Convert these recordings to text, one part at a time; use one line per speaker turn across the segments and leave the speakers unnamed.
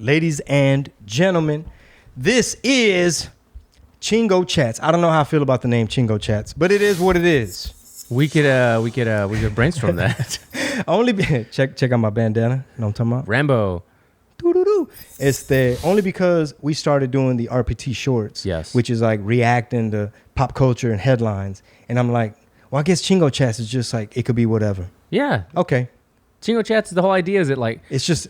ladies and gentlemen, this is Chingo Chats. I don't know how I feel about the name Chingo Chats, but it is what it is.
We could brainstorm that.
Check out my bandana. You know what I'm talking about?
Rambo.
It's only because we started doing the RPT shorts,
yes,
which is like reacting to pop culture and headlines. And I'm like, well, I guess Chingo Chats is just like, it could be whatever.
Yeah.
Okay.
Chingo Chats, the whole idea is that like...
It's just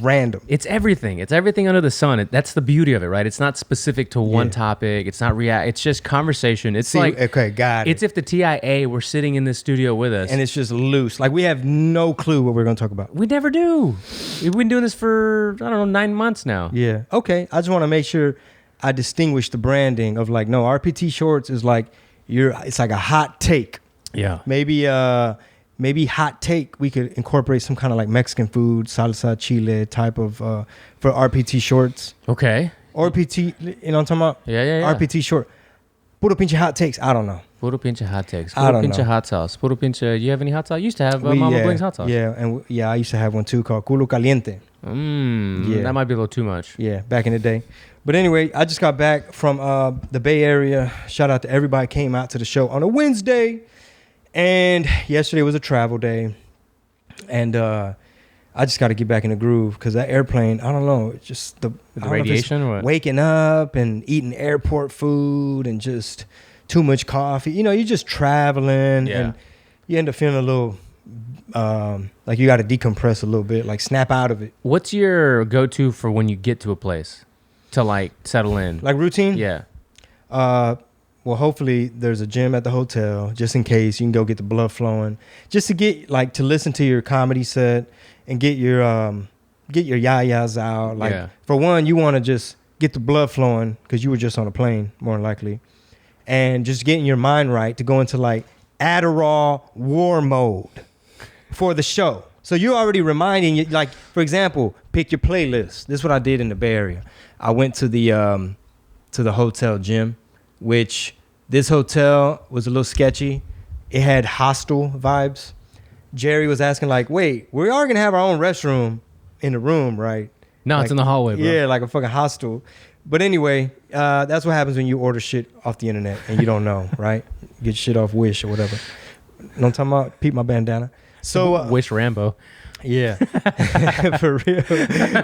random.
It's everything. It's everything under the sun. That's the beauty of it, right? It's not specific to one topic. It's not It's just conversation. It's
okay, got it.
It's if the TIA were sitting in this studio with us.
And it's just loose. Like we have no clue what we're going to talk about.
We never do. We've been doing this for, I don't know, 9 months now.
Yeah. Okay. I just want to make sure I distinguish the branding of like, no, RPT shorts is like, it's like a hot take.
Yeah.
Maybe hot take, we could incorporate some kind of like Mexican food, salsa, chile type of, for RPT shorts.
Okay.
RPT, you know what I'm talking about?
Yeah.
RPT short. Puro pinche hot takes. I don't know.
Puro pinche hot takes.
Puro
pinche hot sauce. Puro pinche, you have any hot sauce? You used to have Mama Bling's hot sauce.
Yeah, and I used to have one too called Culo Caliente.
That might be a little too much.
Yeah, back in the day. But anyway, I just got back from the Bay Area. Shout out to everybody who came out to the show on a Wednesday. And yesterday was a travel day, and I just got to get back in the groove because that airplane, I don't know, it's just the
radiation or what?
Waking up and eating airport food and just too much coffee. You know, you're just traveling and you end up feeling a little like you got to decompress a little bit, like snap out of it.
What's your go-to for when you get to a place to like settle in?
Like routine?
Yeah.
Well, hopefully there's a gym at the hotel just in case you can go get the blood flowing, just to get like to listen to your comedy set and get your yayas out. Like for one, you want to just get the blood flowing because you were just on a plane more than likely, and just getting your mind right to go into like Adderall war mode for the show. So you're already reminding you, like for example, pick your playlist. This is what I did in the Bay Area. I went to the hotel gym, which this hotel was a little sketchy. It had hostel vibes. Jerry was asking like, wait, we are going to have our own restroom in the room, right?
No,
like,
it's in the hallway, bro.
Yeah, like a fucking hostel. But anyway, that's what happens when you order shit off the internet and you don't know, right? You get shit off Wish or whatever. You know what I'm talking about? Peep my bandana. So
Wish Rambo.
Yeah. For real.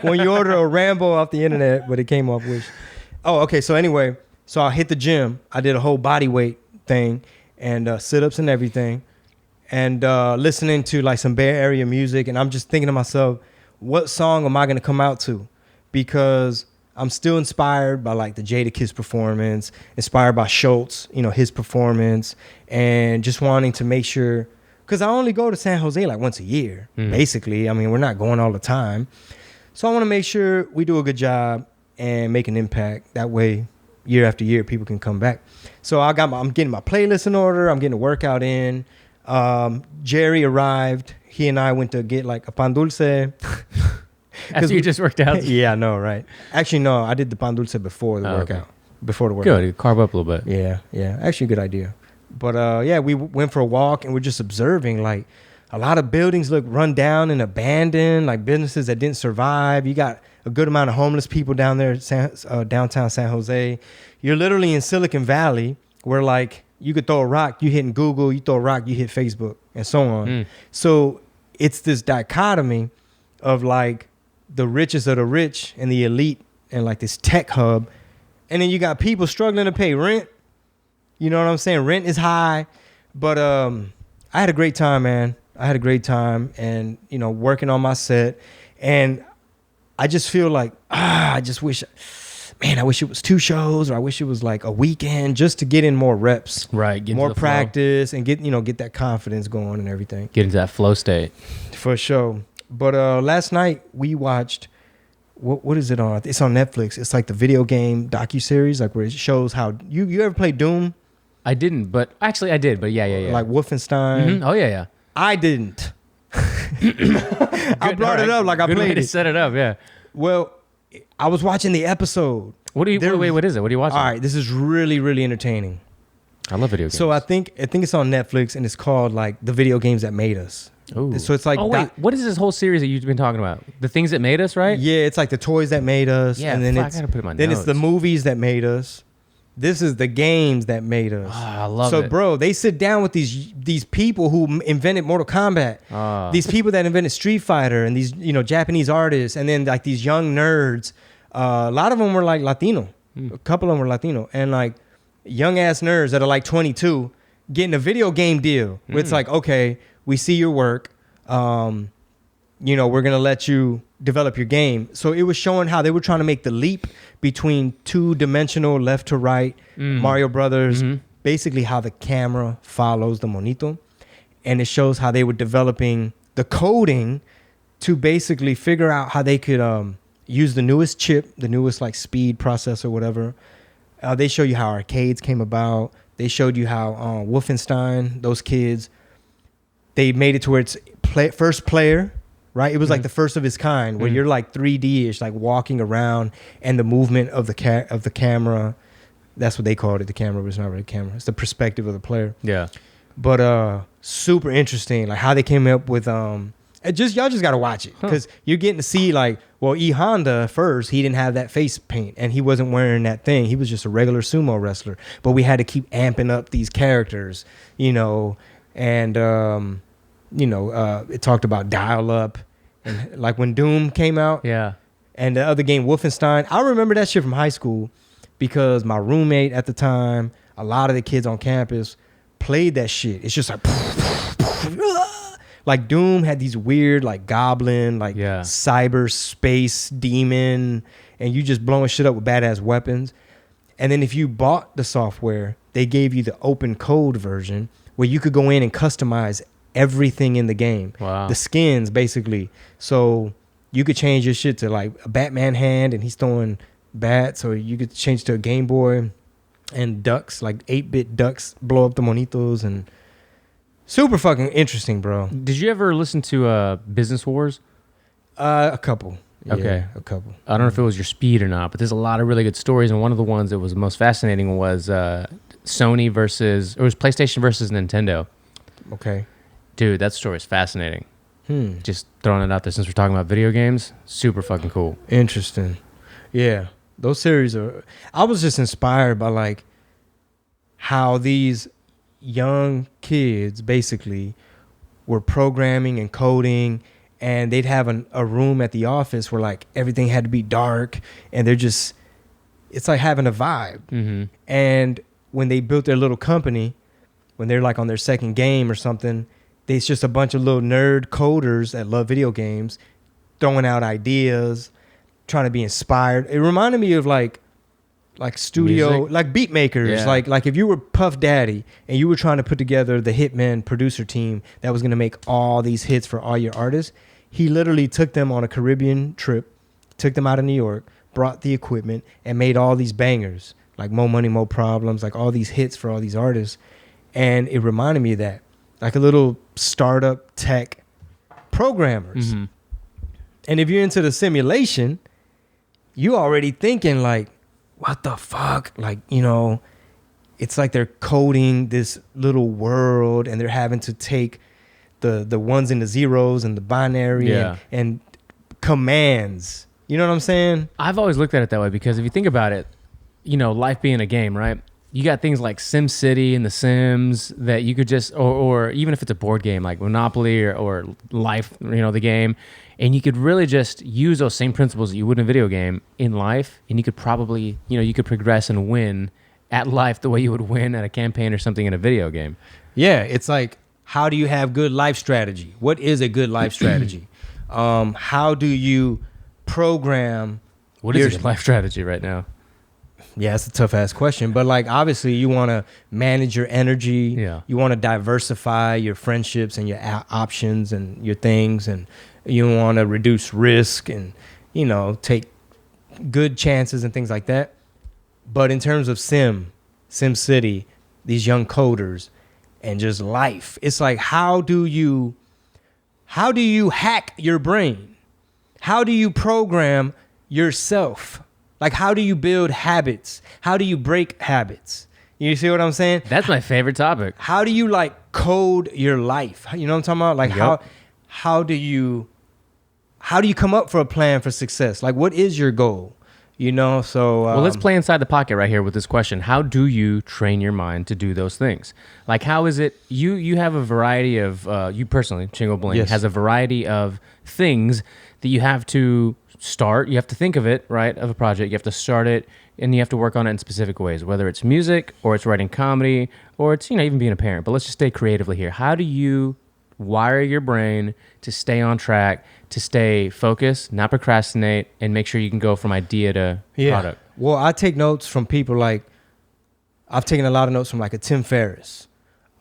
When you order a Rambo off the internet, but it came off Wish. Oh, okay. So anyway... So I hit the gym. I did a whole body weight thing and sit-ups and everything, and listening to like some Bay Area music. And I'm just thinking to myself, what song am I going to come out to? Because I'm still inspired by like the Jadakiss performance, inspired by Schultz, you know, his performance, and just wanting to make sure, because I only go to San Jose like once a year, basically. I mean, we're not going all the time. So I want to make sure we do a good job and make an impact. That way, year after year, people can come back. So I'm getting my playlist in order. I'm getting a workout in. Jerry arrived. He and I went to get like a pan dulce.
After you just worked out?
Yeah, I know, right? Actually, no, I did the pan dulce before the workout. Okay. Before the workout.
Good. Carb up a little bit.
Yeah. Actually, a good idea. But we went for a walk and we're just observing like a lot of buildings look run down and abandoned, like businesses that didn't survive. You got a good amount of homeless people down there, downtown San Jose. You're literally in Silicon Valley where like you could throw a rock, you hit Google, you throw a rock, you hit Facebook and so on. So it's this dichotomy of like the richest of the rich and the elite and like this tech hub. And then you got people struggling to pay rent. You know what I'm saying? Rent is high. But I had a great time, man. I had a great time and, you know, working on my set. And I just feel like, I just wish, man, I wish it was 2 shows, or I wish it was like a weekend just to get in more reps.
Right.
More practice and get that confidence going and everything.
Get into that flow state.
For sure. But last night we watched, what is it on? It's on Netflix. It's like the video game docuseries, like where it shows how, you ever play Doom?
I didn't, but actually I did, but yeah.
Like Wolfenstein.
Oh, yeah.
I didn't. I brought it up like I played
way to
it.
set it up, yeah.
Well, I was watching the episode.
What is it? What are you watching?
All right, this is really, really entertaining.
I love video games.
So I think it's on Netflix and it's called like The Video Games That Made Us,
Ooh.
So it's like,
oh wait, what is this whole series that you've been talking about? The things that made us, right?
Yeah, it's like the toys that made us.
Yeah,
and then
I gotta put it in my
then
notes.
it's the movies that made us. This is the games that made us.
I love
so,
it.
bro, they sit down with these people who invented Mortal Kombat. These people that invented Street Fighter, and these Japanese artists, and then like these young nerds. A lot of them were like Latino. A couple of them were Latino, and like young ass nerds that are like 22 getting a video game deal. Where it's like, okay, we see your work. We're gonna let you develop your game. So it was showing how they were trying to make the leap between two-dimensional left to right Mario Brothers, basically how the camera follows the monito, and it shows how they were developing the coding to basically figure out how they could use the newest chip, the newest like speed processor, whatever. They show you how arcades came about. They showed you how Wolfenstein, those kids, they made it to where it's first player, right? It was like the first of its kind, where you're like 3D-ish, like walking around, and the movement of the camera. That's what they called it. The camera, but it's not really a camera. It's the perspective of the player.
Yeah.
But super interesting, like how they came up with y'all just got to watch it, because you're getting to see like, well, E Honda first, he didn't have that face paint and he wasn't wearing that thing. He was just a regular sumo wrestler, but we had to keep amping up these characters, and it talked about dial up, and like when Doom came out,
Yeah.
and the other game Wolfenstein. I remember that shit from high school because my roommate at the time, a lot of the kids on campus played that shit. It's just like Doom had these weird like goblin, like cyber space demon, and you just blowing shit up with badass weapons. And then if you bought the software, they gave you the open code version where you could go in and customize everything in the game.
Wow.
The skins, basically. So you could change your shit to like a Batman hand and he's throwing bats, or you could change to a Game Boy, and ducks, like 8-bit ducks blow up the monitos, and super fucking interesting, bro.
Did you ever listen to Business Wars?
A couple.
Okay.
Yeah, a couple.
I don't know if it was your speed or not, but there's a lot of really good stories, and one of the ones that was most fascinating was Sony versus, it was PlayStation versus Nintendo.
Okay.
Dude, that story is fascinating. Just throwing it out there since we're talking about video games. Super fucking cool.
Interesting. Yeah. Those series are, I was just inspired by like how these young kids basically were programming and coding, and they'd have a room at the office where like everything had to be dark, and it's like having a vibe. And when they built their little company, when they're like on their second game or something, it's just a bunch of little nerd coders that love video games throwing out ideas, trying to be inspired. It reminded me of like studio,
music?
like beat makers.
Yeah.
Like if you were Puff Daddy and you were trying to put together the Hitman producer team that was going to make all these hits for all your artists, he literally took them on a Caribbean trip, took them out of New York, brought the equipment, and made all these bangers, like Mo Money, Mo Problems, like all these hits for all these artists. And it reminded me of that, like a little startup tech programmers. And if you're into the simulation, you already thinking like, what the fuck? Like, it's like they're coding this little world, and they're having to take the ones and the zeros and the binary and commands. You know what I'm saying?
I've always looked at it that way, because if you think about it, life being a game, right? You got things like Sim City and The Sims that you could just, or even if it's a board game like Monopoly or Life, the game, and you could really just use those same principles that you would in a video game in life, and you could probably, you could progress and win at life the way you would win at a campaign or something in a video game.
Yeah, it's like, how do you have good life strategy? What is a good life strategy? How do you program?
What is your life strategy right now?
Yeah, it's a tough ass question, but like obviously you want to manage your energy.
Yeah.
You want to diversify your friendships and your options and your things, and you want to reduce risk and take good chances and things like that. But in terms of Sim City, these young coders, and just life, it's like how do you hack your brain? How do you program yourself? Like, how do you build habits? How do you break habits? You see what I'm saying?
That's my favorite topic.
How do you like code your life? You know what I'm talking about? Like
Yep.
how do you come up for a plan for success? Like what is your goal? You know, so
Well, let's play inside the pocket right here with this question. How do you train your mind to do those things? Like, how is it you have a variety of you personally, Chingo Bling,
Yes.
has a variety of things that you have to start. You have to think of it, right, of a project. You have to start it, and you have to work on it in specific ways, whether it's music or it's writing comedy or it's, you know, even being a parent. But let's just stay creatively here. How do you wire your brain to stay on track, to stay focused, not procrastinate, and make sure you can go from idea to product?
Well, I take notes from people like, I've taken a lot of notes from like a Tim Ferriss,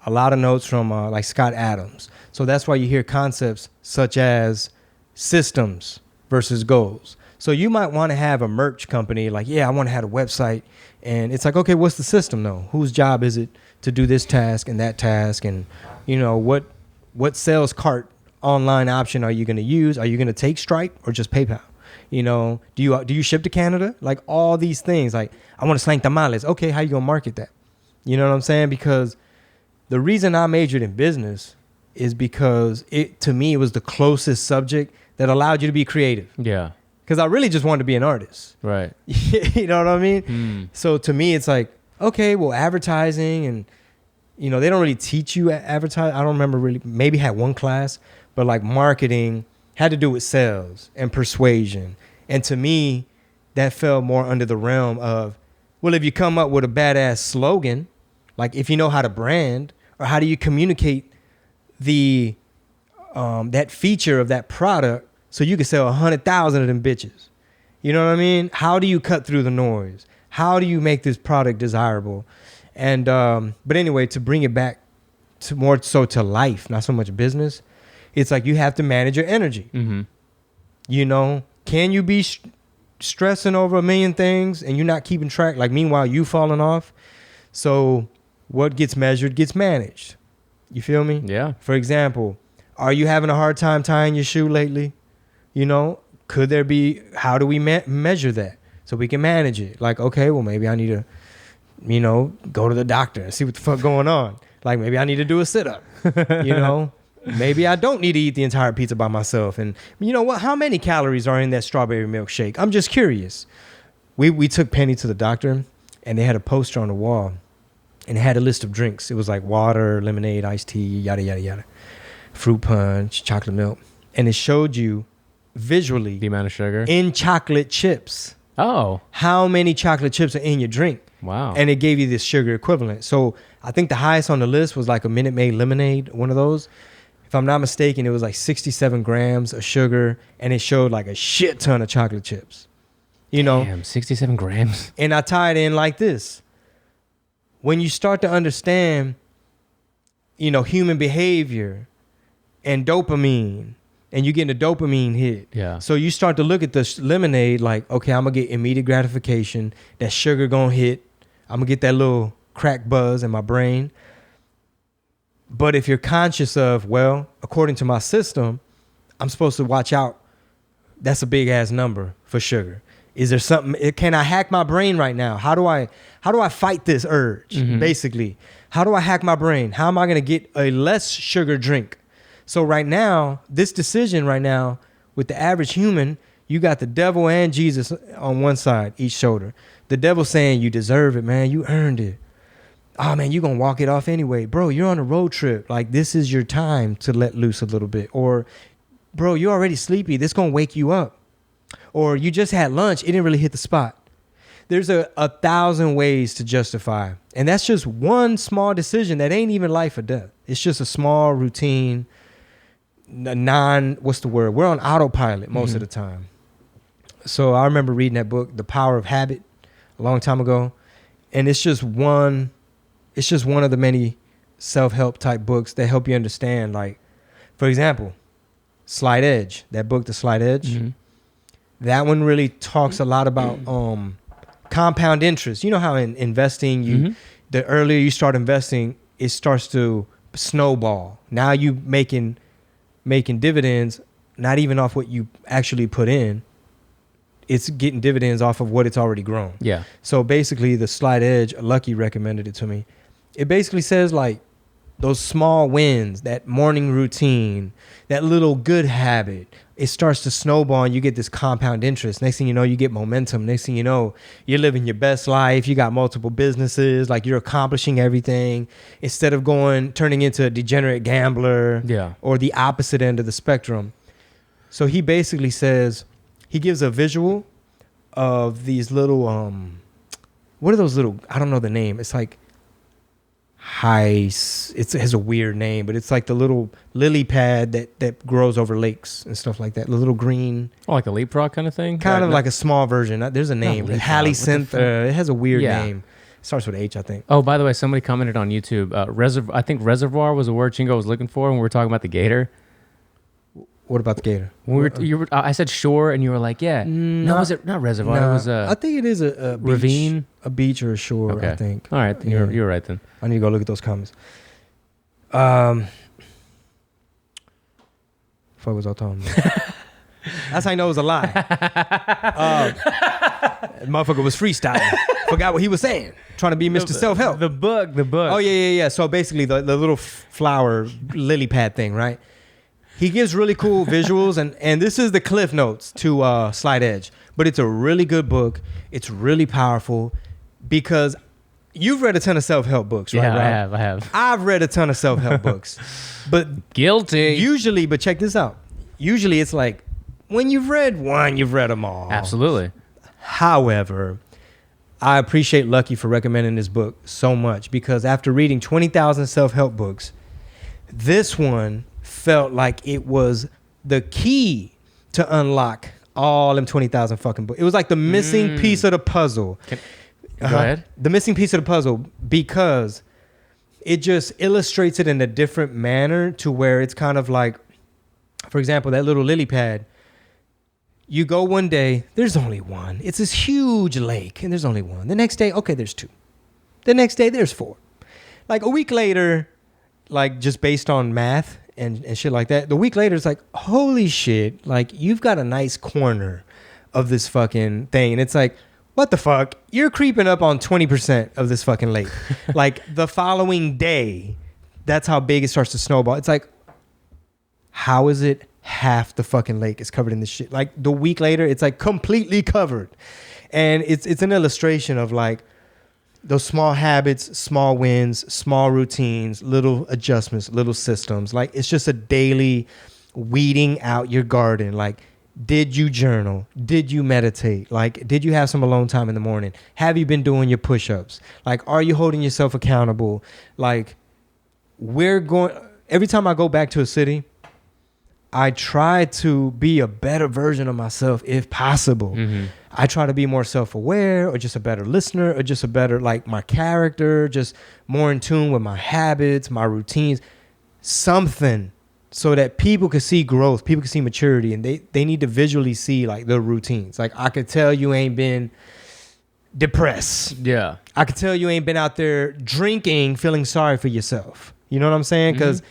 a lot of notes from like Scott Adams. So that's why you hear concepts such as systems versus goals. So you might want to have a merch company like, yeah, I want to have a website. And it's like, okay, what's the system though? Whose job is it to do this task and that task? And, you know, what sales cart online option are you going to use? Are you going to take Stripe or just PayPal? You know, do you ship to Canada? Like all these things. Like, I want to slang tamales. Okay, how you going to market that? You know what I'm saying? Because the reason I majored in business is because to me, it was the closest subject that allowed you to be creative.
Yeah.
Because I really just wanted to be an artist.
Right.
You know what I mean? So to me, it's like, okay, well, advertising and, you know, they don't really teach you advertise. I don't remember really, maybe had one class, but like marketing had to do with sales and persuasion. And to me, that fell more under the realm of, well, if you come up with a badass slogan, like if you know how to brand or how do you communicate the that feature of that product so you can sell 100,000 of them bitches. You know what I mean? How do you cut through the noise? How do you make this product desirable? And but anyway, to bring it back to more so to life, not so much business, it's like you have to manage your energy.
Mm-hmm.
You know, can you be stressing over a million things and you're not keeping track? Like meanwhile, you falling off. So what gets measured gets managed. You feel me?
Yeah.
For example, are you having a hard time tying your shoe lately? You know, could there be, how do we measure that so we can manage it? Like, okay, well, maybe I need to, you know, go to the doctor and see what the fuck going on. Like maybe I need to do a sit-up, you know? Maybe I don't need to eat the entire pizza by myself. And you know what? How many calories are in that strawberry milkshake? I'm just curious. We took Penny to the doctor and they had a poster on the wall and it had a list of drinks. It was like water, lemonade, iced tea, yada, yada, yada. Fruit punch, chocolate milk. And it showed you visually
The amount of sugar.
in chocolate chips
Oh,
how many chocolate chips are in your drink.
wow.
And it gave you this sugar equivalent. So I think the highest on the list was like a Minute Maid lemonade, one of those. If I'm not mistaken, it was like 67 grams of sugar and it showed like a shit ton of chocolate chips. You know,
Damn, 67 grams.
and I tie it in like this. When you start to understand, you know, human behavior and dopamine, and you getting a dopamine hit.
Yeah.
So you start to look at this lemonade like, okay, I'm going to get immediate gratification. That sugar going to hit. I'm going to get that little crack buzz in my brain. But if you're conscious of, well, according to my system, I'm supposed to watch out. That's a big ass number for sugar. Is there something, can I hack my brain right now? How do I fight this urge? Basically, how do I hack my brain? How am I going to get a less sugar drink? So right now, this decision right now with the average human, you got the devil and Jesus on one side, each shoulder. The devil saying you deserve it, man. You earned it. Oh man, you're going to walk it off anyway. Bro, you're on a road trip. Like this is your time to let loose a little bit. Or bro, you're already sleepy. This going to wake you up. Or you just had lunch. It didn't really hit the spot. There's a 1,000 ways to justify. And that's just one small decision that ain't even life or death. It's just a small routine, what's the word? We're on autopilot most of the time. So I remember reading that book, The Power of Habit, a long time ago. And it's just one of the many self-help type books that help you understand. Like, for example, Slight Edge, that book, The Slight Edge. That one really talks a lot about compound interest. You know how in investing, the earlier you start investing, it starts to snowball. Now you making dividends, not even off what you actually put in. it's getting dividends off of what it's already grown.
Yeah.
So basically, the Slight Edge, Lucky recommended it to me. It basically says like those small wins, that morning routine, that little good habit, it starts to snowball and you get this compound interest. Next thing you know, you get momentum. Next thing you know, you're living your best life. You got multiple businesses, like you're accomplishing everything instead of turning into a degenerate gambler or the opposite end of the spectrum. So he basically says, he gives a visual of these little, what are those little, I don't know the name. It's like it has a weird name, but it's like the little lily pad that grows over lakes and stuff like that. The little green.
Oh, like a leapfrog kind of thing?
Kind of like a small version. There's a name. Hyacinth. It has a weird name. It starts with H, I think.
Oh, by the way, somebody commented on YouTube. I think reservoir was a word Chingo was looking for when we were talking about the gator.
What about the gator?
When I said shore, and you were like, yeah. No, was it not reservoir? It was
I think it is a beach,
ravine,
a beach or a shore.
Okay.
I think.
All right, you're right then.
I need to go look at those comments. What was I talking about? That's how I know it was a lie. Motherfucker was freestyling. Forgot what he was saying. Trying to be Mr. Self-Help.
The book.
Oh yeah. So basically, the little flower lily pad thing, right? He gives really cool visuals, and this is the cliff notes to Slight Edge. But it's a really good book. It's really powerful because you've read a ton of self-help books, right?
Yeah, I have.
I've read a ton of self-help books. But
guilty.
Usually, but check this out. Usually it's like, when you've read one, you've read them all.
Absolutely.
However, I appreciate Lucky for recommending this book so much because after reading 20,000 self-help books, this one felt like it was the key to unlock all them 20,000 fucking books. It was like the missing piece of the puzzle.
Go ahead.
The missing piece of the puzzle because it just illustrates it in a different manner to where it's kind of like, for example, that little lily pad. You go one day, there's only one. It's this huge lake and there's only one. The next day, okay, there's two. The next day, there's four. Like a week later, like just based on math and shit like that, the week later, it's like, holy shit, like you've got a nice corner of this fucking thing. And it's like, what the fuck? You're creeping up on 20% of this fucking lake. Like the following day, that's how big it starts to snowball. It's like, how is it half the fucking lake is covered in this shit? Like the week later, it's like completely covered. And it's an illustration of like those small habits, small wins, small routines, little adjustments, little systems. Like it's just a daily weeding out your garden. Like, did you journal? Did you meditate? Like, did you have some alone time in the morning? Have you been doing your push-ups? Like, are you holding yourself accountable? Like, every time I go back to a city, I try to be a better version of myself if possible. Mm-hmm. I try to be more self-aware or just a better listener or just a better, like my character, just more in tune with my habits, my routines, something so that people can see growth, people can see maturity, and they need to visually see like the routines. Like I could tell you ain't been depressed.
Yeah.
I could tell you ain't been out there drinking, feeling sorry for yourself. You know what I'm saying? Because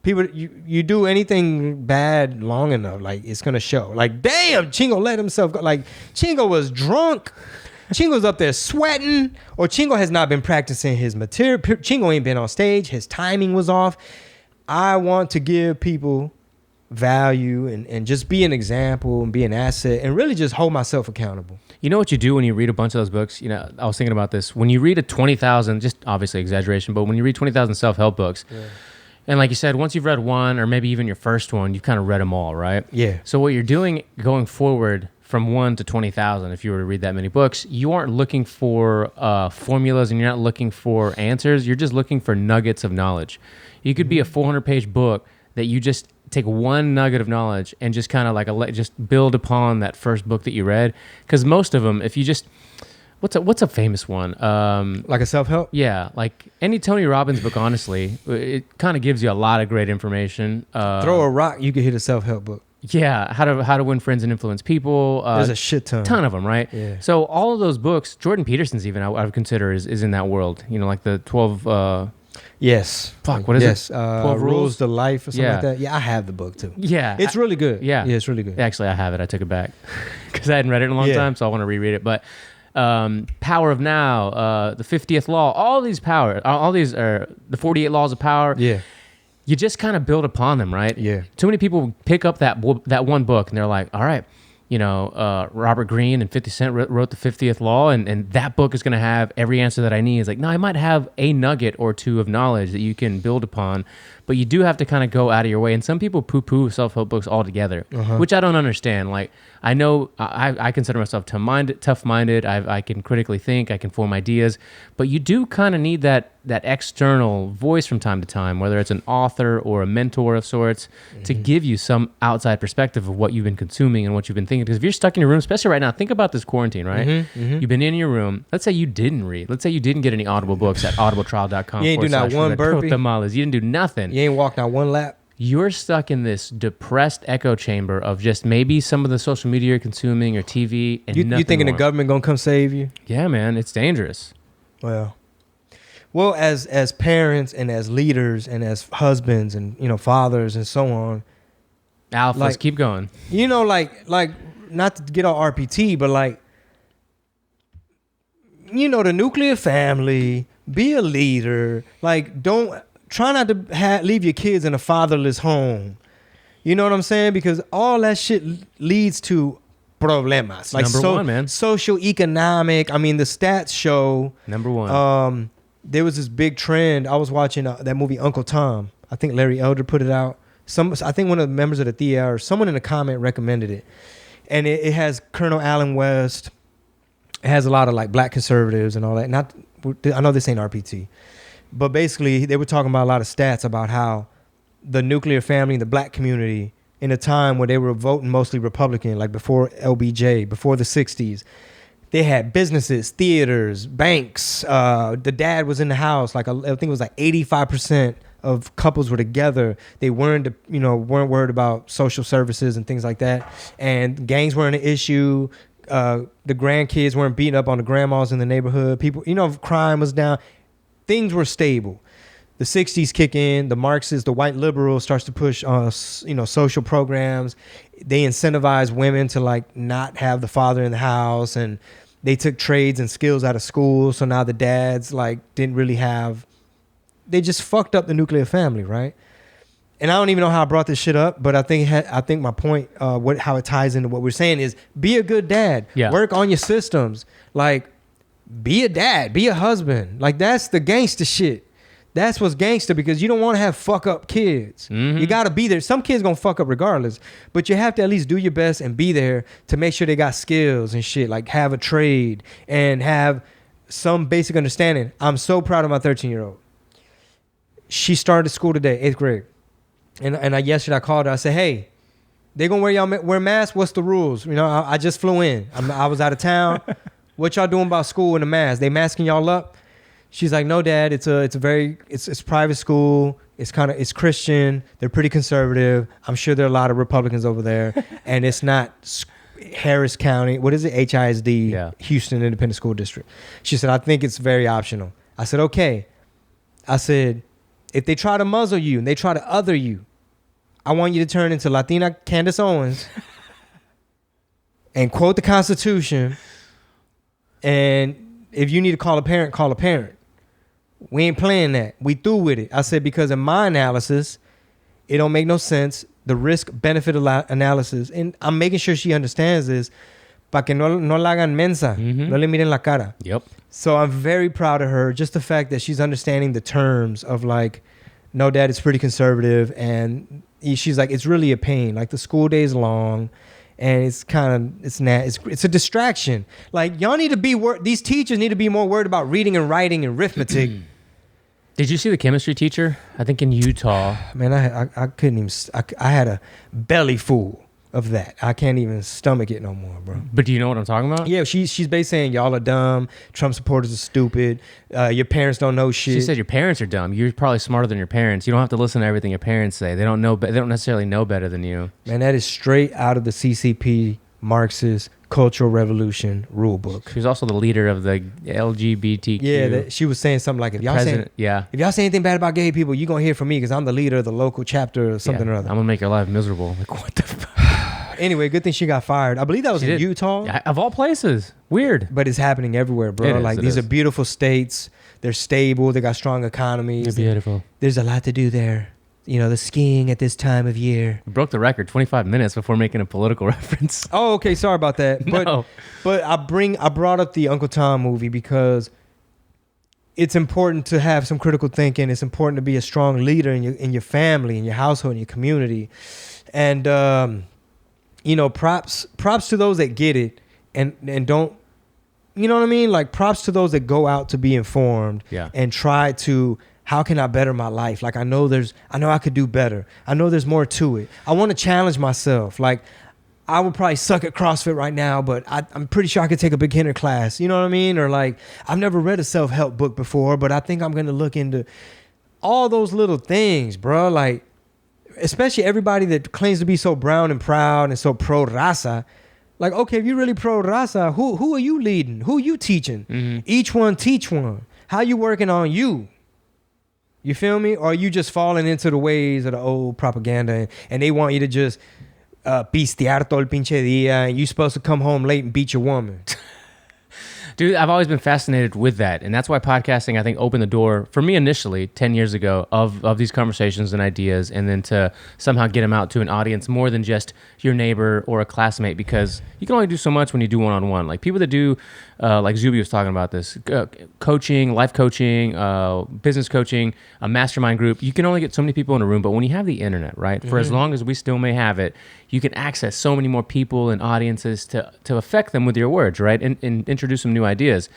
people, you do anything bad long enough, like it's gonna show. Like, damn, Chingo let himself go. Like, Chingo was drunk. Chingo's up there sweating, or Chingo has not been practicing his material. Chingo ain't been on stage. His timing was off. I want to give people value and just be an example and be an asset and really just hold myself accountable.
You know what you do when you read a bunch of those books? You know, I was thinking about this. When you read a 20,000, just obviously exaggeration, but when you read 20,000 self-help books, and like you said, once you've read one or maybe even your first one, you've kind of read them all, right?
Yeah.
So what you're doing going forward from 1 to 20,000, if you were to read that many books, you aren't looking for formulas and you're not looking for answers. You're just looking for nuggets of knowledge. You could be a 400-page book that you just take one nugget of knowledge and just kind of like just build upon that first book that you read. Because most of them, if you just... What's a famous one?
Like a self-help?
Yeah, like any Tony Robbins book, honestly, it kind of gives you a lot of great information.
Throw a rock, you could hit a self-help book.
Yeah, how to win friends and influence people.
There's a shit ton.
Ton of them, right?
Yeah.
So all of those books, Jordan Peterson's even, I would consider is in that world. You know, like the 12
Yes.
Fuck, what is
yes.
it? 12
Rules to Life or something
Yeah.
like that. Yeah, I have the book too.
Yeah.
It's really good.
Yeah.
Yeah, it's really good.
Actually, I have it. I took it back because I hadn't read it in a long
Yeah.
time, so I want to reread it. But Power of Now, the 50th Law, all these are the 48 Laws of Power.
Yeah.
You just kind of build upon them, right?
Yeah.
Too many people pick up that one book and they're like, all right, Robert Greene and 50 Cent wrote the 50th Law, and that book is going to have every answer that I need. It's like, no, I might have a nugget or two of knowledge that you can build upon, but you do have to kind of go out of your way. And some people poo-poo self-help books altogether, which I don't understand. Like, I know I consider myself tough-minded. I can critically think. I can form ideas. But you do kind of need that external voice from time to time, whether it's an author or a mentor of sorts, to give you some outside perspective of what you've been consuming and what you've been thinking. Because if you're stuck in your room, especially right now, think about this quarantine, right? You've been in your room. Let's say you didn't read. Let's say you didn't get any Audible books at audibletrial.com.
You ain't do not one
Red Pill
burpee.
Tamales. You didn't do nothing.
You ain't walked out one lap.
You're stuck in this depressed echo chamber of just maybe some of the social media you're consuming or TV and
You
nothing
thinking
more.
the government gonna come save you?
Yeah, man, it's dangerous.
Well, as parents and as leaders and as husbands and fathers and so on,
Alphas,
Like-
keep going.
like not to get all RPT, but like the nuclear family, be a leader. Like, don't try not to leave your kids in a fatherless home. You know what I'm saying? Because all that shit leads to problemas. Like
Number one, man.
Social, economic. I mean, the stats show.
Number one.
There was this big trend. I was watching that movie Uncle Tom. I think Larry Elder put it out. I think one of the members of the theater or someone in a comment recommended it. And it has Colonel Allen West. It has a lot of like black conservatives and all that. I know this ain't RPT. But basically, they were talking about a lot of stats about how the nuclear family, the black community, in a time where they were voting mostly Republican, like before LBJ, before the 60s, they had businesses, theaters, banks. The dad was in the house. Like I think it was like 85% of couples were together. They weren't worried about social services and things like that. And gangs weren't an issue. The grandkids weren't beating up on the grandmas in the neighborhood. People, crime was down. Things were stable. The 60s kick in. The Marxists, the white liberals starts to push social programs. They incentivize women to like not have the father in the house, and they took trades and skills out of school. So now the dads like didn't really have. They just fucked up the nuclear family, right? And I don't even know how I brought this shit up, but I think my point, how it ties into what we're saying is be a good dad.
Yeah.
Work on your systems. Like, be a dad, be a husband. Like, that's the gangster shit. That's what's gangster, because you don't want to have fuck up kids. You got to be there. Some kids gonna fuck up regardless, but you have to at least do your best and be there to make sure they got skills and shit. Like, have a trade and have some basic understanding. I'm so proud of my 13-year-old. She started school today, 8th grade. And yesterday I called her. I said, hey, they gonna wear masks? What's the rules? I just flew in. I was out of town. What y'all doing about school and the mask? They masking y'all up? She's like, no, Dad. It's private school. It's Christian. They're pretty conservative. I'm sure there are a lot of Republicans over there, and it's not Harris County. What is it? HISD.
Yeah.
Houston Independent School District. She said, I think it's very optional. I said, okay. I said, if they try to muzzle you and they try to other you, I want you to turn into Latina Candace Owens and quote the Constitution. And if you need to call a parent, call a parent. We ain't playing that. We through with it. I said, because in my analysis, it don't make no sense. The risk-benefit analysis. And I'm making sure she understands this. Pa que no la hagan mensa. No le miren la cara.
Yep.
So I'm very proud of her. Just the fact that she's understanding the terms of like, no, Dad, it's pretty conservative. And she's like, it's really a pain. Like, the school day is long, and it's a distraction. Like, y'all need to be these teachers need to be more worried about reading and writing and arithmetic.
Did you see the chemistry teacher? I think in Utah.
Man, I couldn't even. I had a belly full of that. I can't even stomach it no more, bro.
But do you know what I'm talking about?
Yeah, she's basically saying y'all are dumb. Trump supporters are stupid. Your parents don't know shit.
She said your parents are dumb. You're probably smarter than your parents. You don't have to listen to everything your parents say. They don't know. They don't necessarily know better than you.
Man, that is straight out of the CCP Marxist Cultural Revolution rule book.
She was also the leader of the LGBTQ.
Yeah, she was saying something like, if y'all say anything bad about gay people, you're going to hear from me because I'm the leader of the local chapter or something or other.
I'm going to make your life miserable. Like, what the fuck?
Anyway, good thing she got fired. I believe that was in Utah.
Yeah, of all places. Weird.
But it's happening everywhere, bro. These are beautiful states. They're stable. They got strong economies.
They're beautiful.
There's a lot to do there. You know, the skiing at this time of year.
We broke the record 25 minutes before making a political reference.
Oh, okay. Sorry about that.
No.
But I brought up the Uncle Tom movie because it's important to have some critical thinking. It's important to be a strong leader in your family, in your household, in your community. And, props to those that get it and don't, you know what I mean? Like, props to those that go out to be informed and try to, how can I better my life? Like, I know I could do better. I know there's more to it. I want to challenge myself. Like, I would probably suck at CrossFit right now, but I'm pretty sure I could take a beginner class. You know what I mean? Or like, I've never read a self-help book before, but I think I'm going to look into all those little things, bro. Like, especially everybody that claims to be so brown and proud and so pro raza. Like, okay, if you're really pro raza, who are you leading? Who are you teaching? Mm-hmm. Each one teach one. How you working on you? You feel me? Or are you just falling into the ways of the old propaganda and they want you to just pistear todo el pinche día and you're supposed to come home late and beat your woman?
Dude, I've always been fascinated with that. And that's why podcasting, I think, opened the door for me initially 10 years ago of these conversations and ideas, and then to somehow get them out to an audience more than just your neighbor or a classmate, because you can only do so much when you do one-on-one. Like people that do, like Zuby was talking about this, coaching, life coaching, business coaching, a mastermind group, you can only get so many people in a room. But when you have the internet, right, for as long as we still may have it, you can access so many more people and audiences to affect them with your words, right, and introduce some new ideas.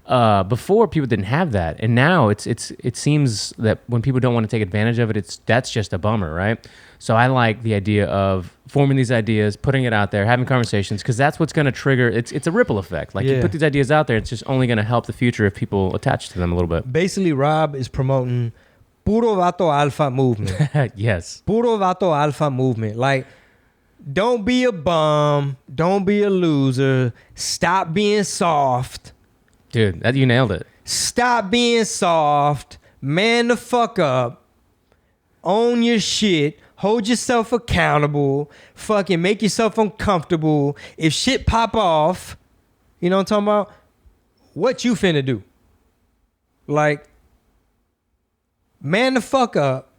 Before, people didn't have that, and now it seems that when people don't want to take advantage of it, that's just a bummer, right? So I like the idea of forming these ideas, putting it out there, having conversations, because that's what's going to trigger. It's a ripple effect. Like you put these ideas out there, it's just only going to help the future if people attach to them a little bit.
Basically, Rob is promoting Puro Vato Alpha movement.
Yes,
Puro Vato Alpha movement. Like, don't be a bum. Don't be a loser. Stop being soft.
Dude, you nailed it.
Stop being soft. Man the fuck up. Own your shit. Hold yourself accountable. Fucking make yourself uncomfortable. If shit pop off, you know what I'm talking about? What you finna do? Like, man the fuck up.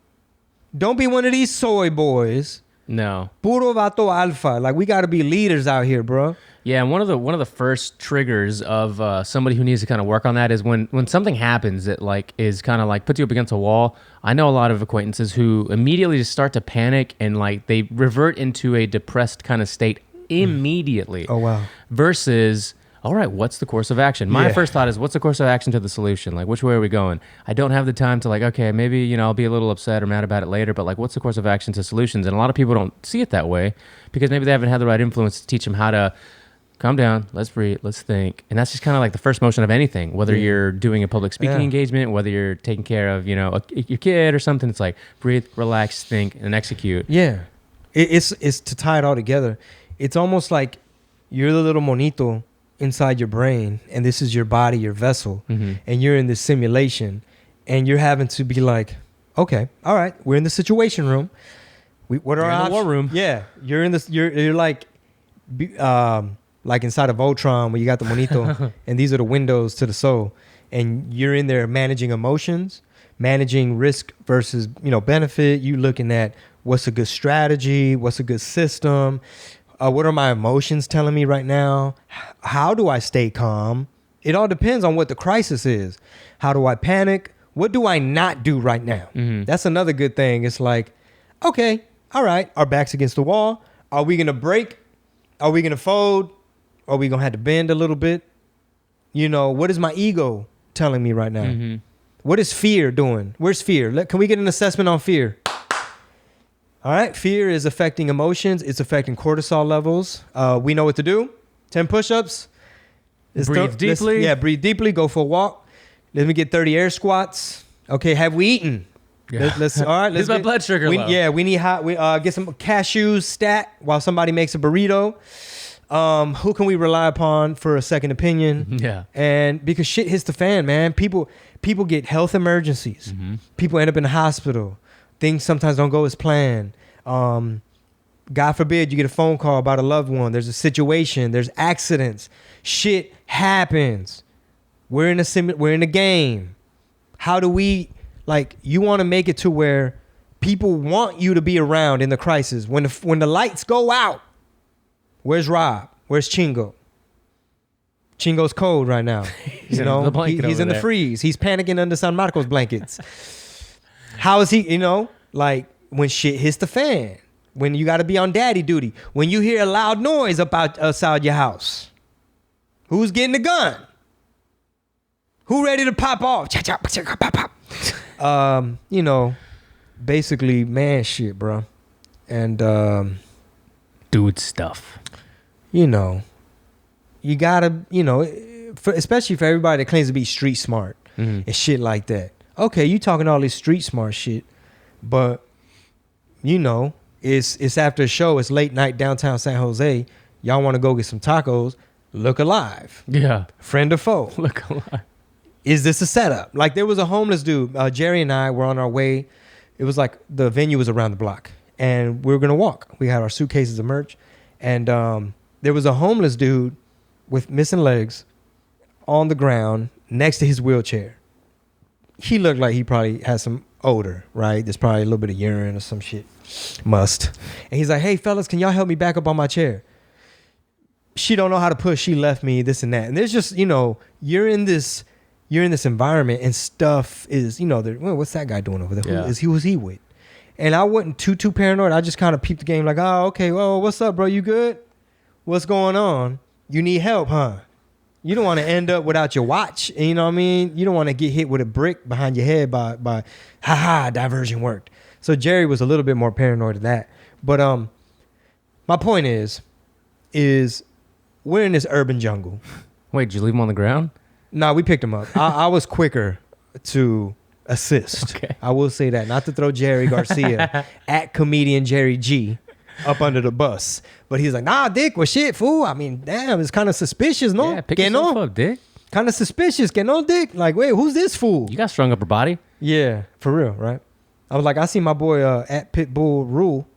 Don't be one of these soy boys.
No.
Puro Vato Alpha. Like, we got to be leaders out here, bro.
Yeah, and one of the first triggers of somebody who needs to kind of work on that is when something happens that like is kind of like puts you up against a wall. I know a lot of acquaintances who immediately just start to panic and like they revert into a depressed kind of state immediately.
Oh, wow.
Versus, all right, what's the course of action? My first thought is, what's the course of action to the solution? Like, which way are we going? I don't have the time to like, okay, maybe, I'll be a little upset or mad about it later, but like, what's the course of action to solutions? And a lot of people don't see it that way because maybe they haven't had the right influence to teach them how to calm down, let's breathe, let's think. And that's just kind of like the first motion of anything, whether you're doing a public speaking engagement, whether you're taking care of, your kid or something. It's like, breathe, relax, think, and execute.
Yeah. It's to tie it all together. It's almost like you're the little monito inside your brain, and this is your body, your vessel, and you're in this simulation, and you're having to be like, okay, all right, we're in the situation room. What are our options?
War room?
Yeah, you're in this. You're like inside of Voltron where you got the monito, and these are the windows to the soul, and you're in there managing emotions, managing risk versus benefit. You looking at what's a good strategy, what's a good system. What are my emotions telling me right now? How do I stay calm? It all depends on what the crisis is. How do I panic? What do I not do right now? That's another good thing. It's like, okay, all right, our back's against the wall. Are we going to break? Are we going to fold? Are we going to have to bend a little bit? What is my ego telling me right now? What is fear doing? Where's fear? Can we get an assessment on fear? All right, fear is affecting emotions. It's affecting cortisol levels. We know what to do. 10 push-ups.
Breathe deeply.
Breathe deeply. Go for a walk. Let me get 30 air squats. Okay, have we eaten?
Yeah.
All right.
Let's get my blood sugar low.
Yeah, we need hot. We get some cashews stat while somebody makes a burrito. Who can we rely upon for a second opinion?
Yeah.
And because shit hits the fan, man. People get health emergencies. People end up in the hospital. Things sometimes don't go as planned. God forbid you get a phone call about a loved one. There's a situation. There's accidents. Shit happens. We're in a game. How do we, like, you want to make it to where people want you to be around in the crisis. When the lights go out, where's Rob? Where's Chingo? Chingo's cold right now.
He's in the
freeze. He's panicking under San Marcos blankets. How is he, like when shit hits the fan, when you got to be on daddy duty, when you hear a loud noise outside your house, who's getting the gun? Who ready to pop off? Pop, pop. Basically man shit, bro. And
dude stuff.
You gotta, especially for everybody that claims to be street smart and shit like that. Okay, you talking all this street smart shit, but it's after a show. It's late night downtown San Jose. Y'all want to go get some tacos? Look alive.
Yeah.
Friend or foe?
Look alive.
Is this a setup? Like there was a homeless dude. Jerry and I were on our way. It was like the venue was around the block, and we were gonna walk. We had our suitcases of merch, and there was a homeless dude with missing legs on the ground next to his wheelchair. He looked like he probably had some odor, right? There's probably a little bit of urine or some shit. Must. And he's like, hey, fellas, can y'all help me back up on my chair? She don't know how to push. She left me, this and that. And there's just, you're in this environment and stuff is, what's that guy doing over there?
Yeah.
Who's he with? And I wasn't too paranoid. I just kind of peeped the game like, oh, okay, well, what's up, bro? You good? What's going on? You need help, huh? You don't want to end up without your watch. You know what I mean? You don't want to get hit with a brick behind your head by diversion worked. So Jerry was a little bit more paranoid of that. But my point is we're in this urban jungle.
Wait, did you leave him on the ground?
No, we picked him up. I was quicker to assist.
Okay.
I will say that. Not to throw Jerry Garcia at comedian Jerry G up under the bus. But he's like, nah, Dick, well, shit, fool. I mean, damn, it's kind of suspicious, no?
Yeah, pick yourself up, Dick.
Kind of suspicious, no, Dick? Like, wait, who's this fool?
You got strung upper body.
Yeah, for real, right? I was like, I see my boy at Pitbull Rule,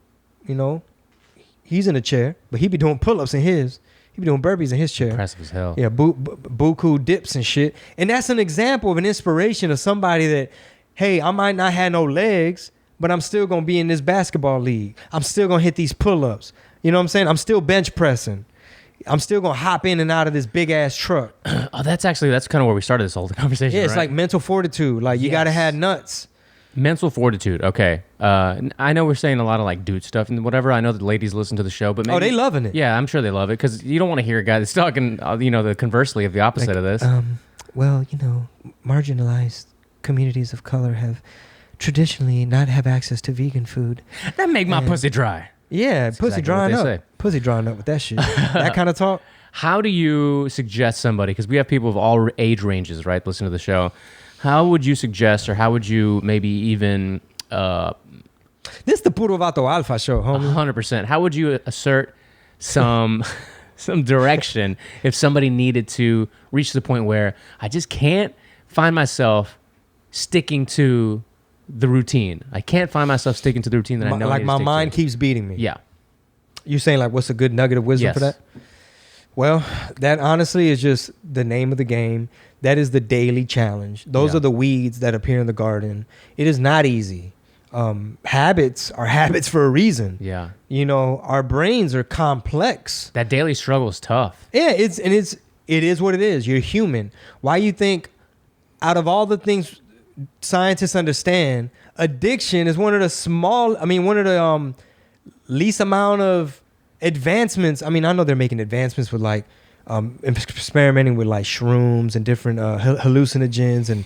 he's in a chair, but he be doing pull-ups in his. He be doing burpees in his chair.
Impressive as hell.
Yeah, buku dips and shit. And that's an example of an inspiration of somebody that, hey, I might not have no legs, but I'm still going to be in this basketball league. I'm still going to hit these pull-ups. You know what I'm saying? I'm still bench pressing. I'm still going to hop in and out of this big-ass truck.
Oh, that's kind of where we started this whole conversation,
Yeah, it's
right?
like mental fortitude. Like, you got to have nuts.
Mental fortitude. Okay. I know we're saying a lot of like dude stuff and whatever. I know the ladies listen to the show, but maybe,
they loving it.
Yeah, I'm sure they love it because you don't want to hear a guy that's talking, the conversely of the opposite of this.
Well, marginalized communities of color have traditionally not have access to vegan food.
That make my pussy dry.
Yeah,
That's
pussy
exactly
drying
what
up.
they say.
Pussy drying up with that shit. That kind of talk.
How do you suggest somebody, because we have people of all age ranges, right, listen to the show. How would you suggest, or how would you maybe even...
This the Puro Vato Alpha show, homie.
100%. How would you assert some direction if somebody needed to reach the point where I just can't find myself sticking to the routine? I can't find myself sticking to the routine that I know I need to
my
stick
mind
to.
keeps beating me.
Yeah.
You saying like what's a good nugget of wisdom
Yes.
for that? Well, that honestly is just the name of the game. That is the daily challenge. Those are the weeds that appear in the garden. It is not easy. Habits are habits for a reason.
Yeah.
Our brains are complex.
That daily struggle is tough.
Yeah, it is what it is. You're human. Why you think out of all the things scientists understand, addiction is one of the least amount of advancements. I mean, I know they're making advancements with like experimenting with like shrooms and different hallucinogens and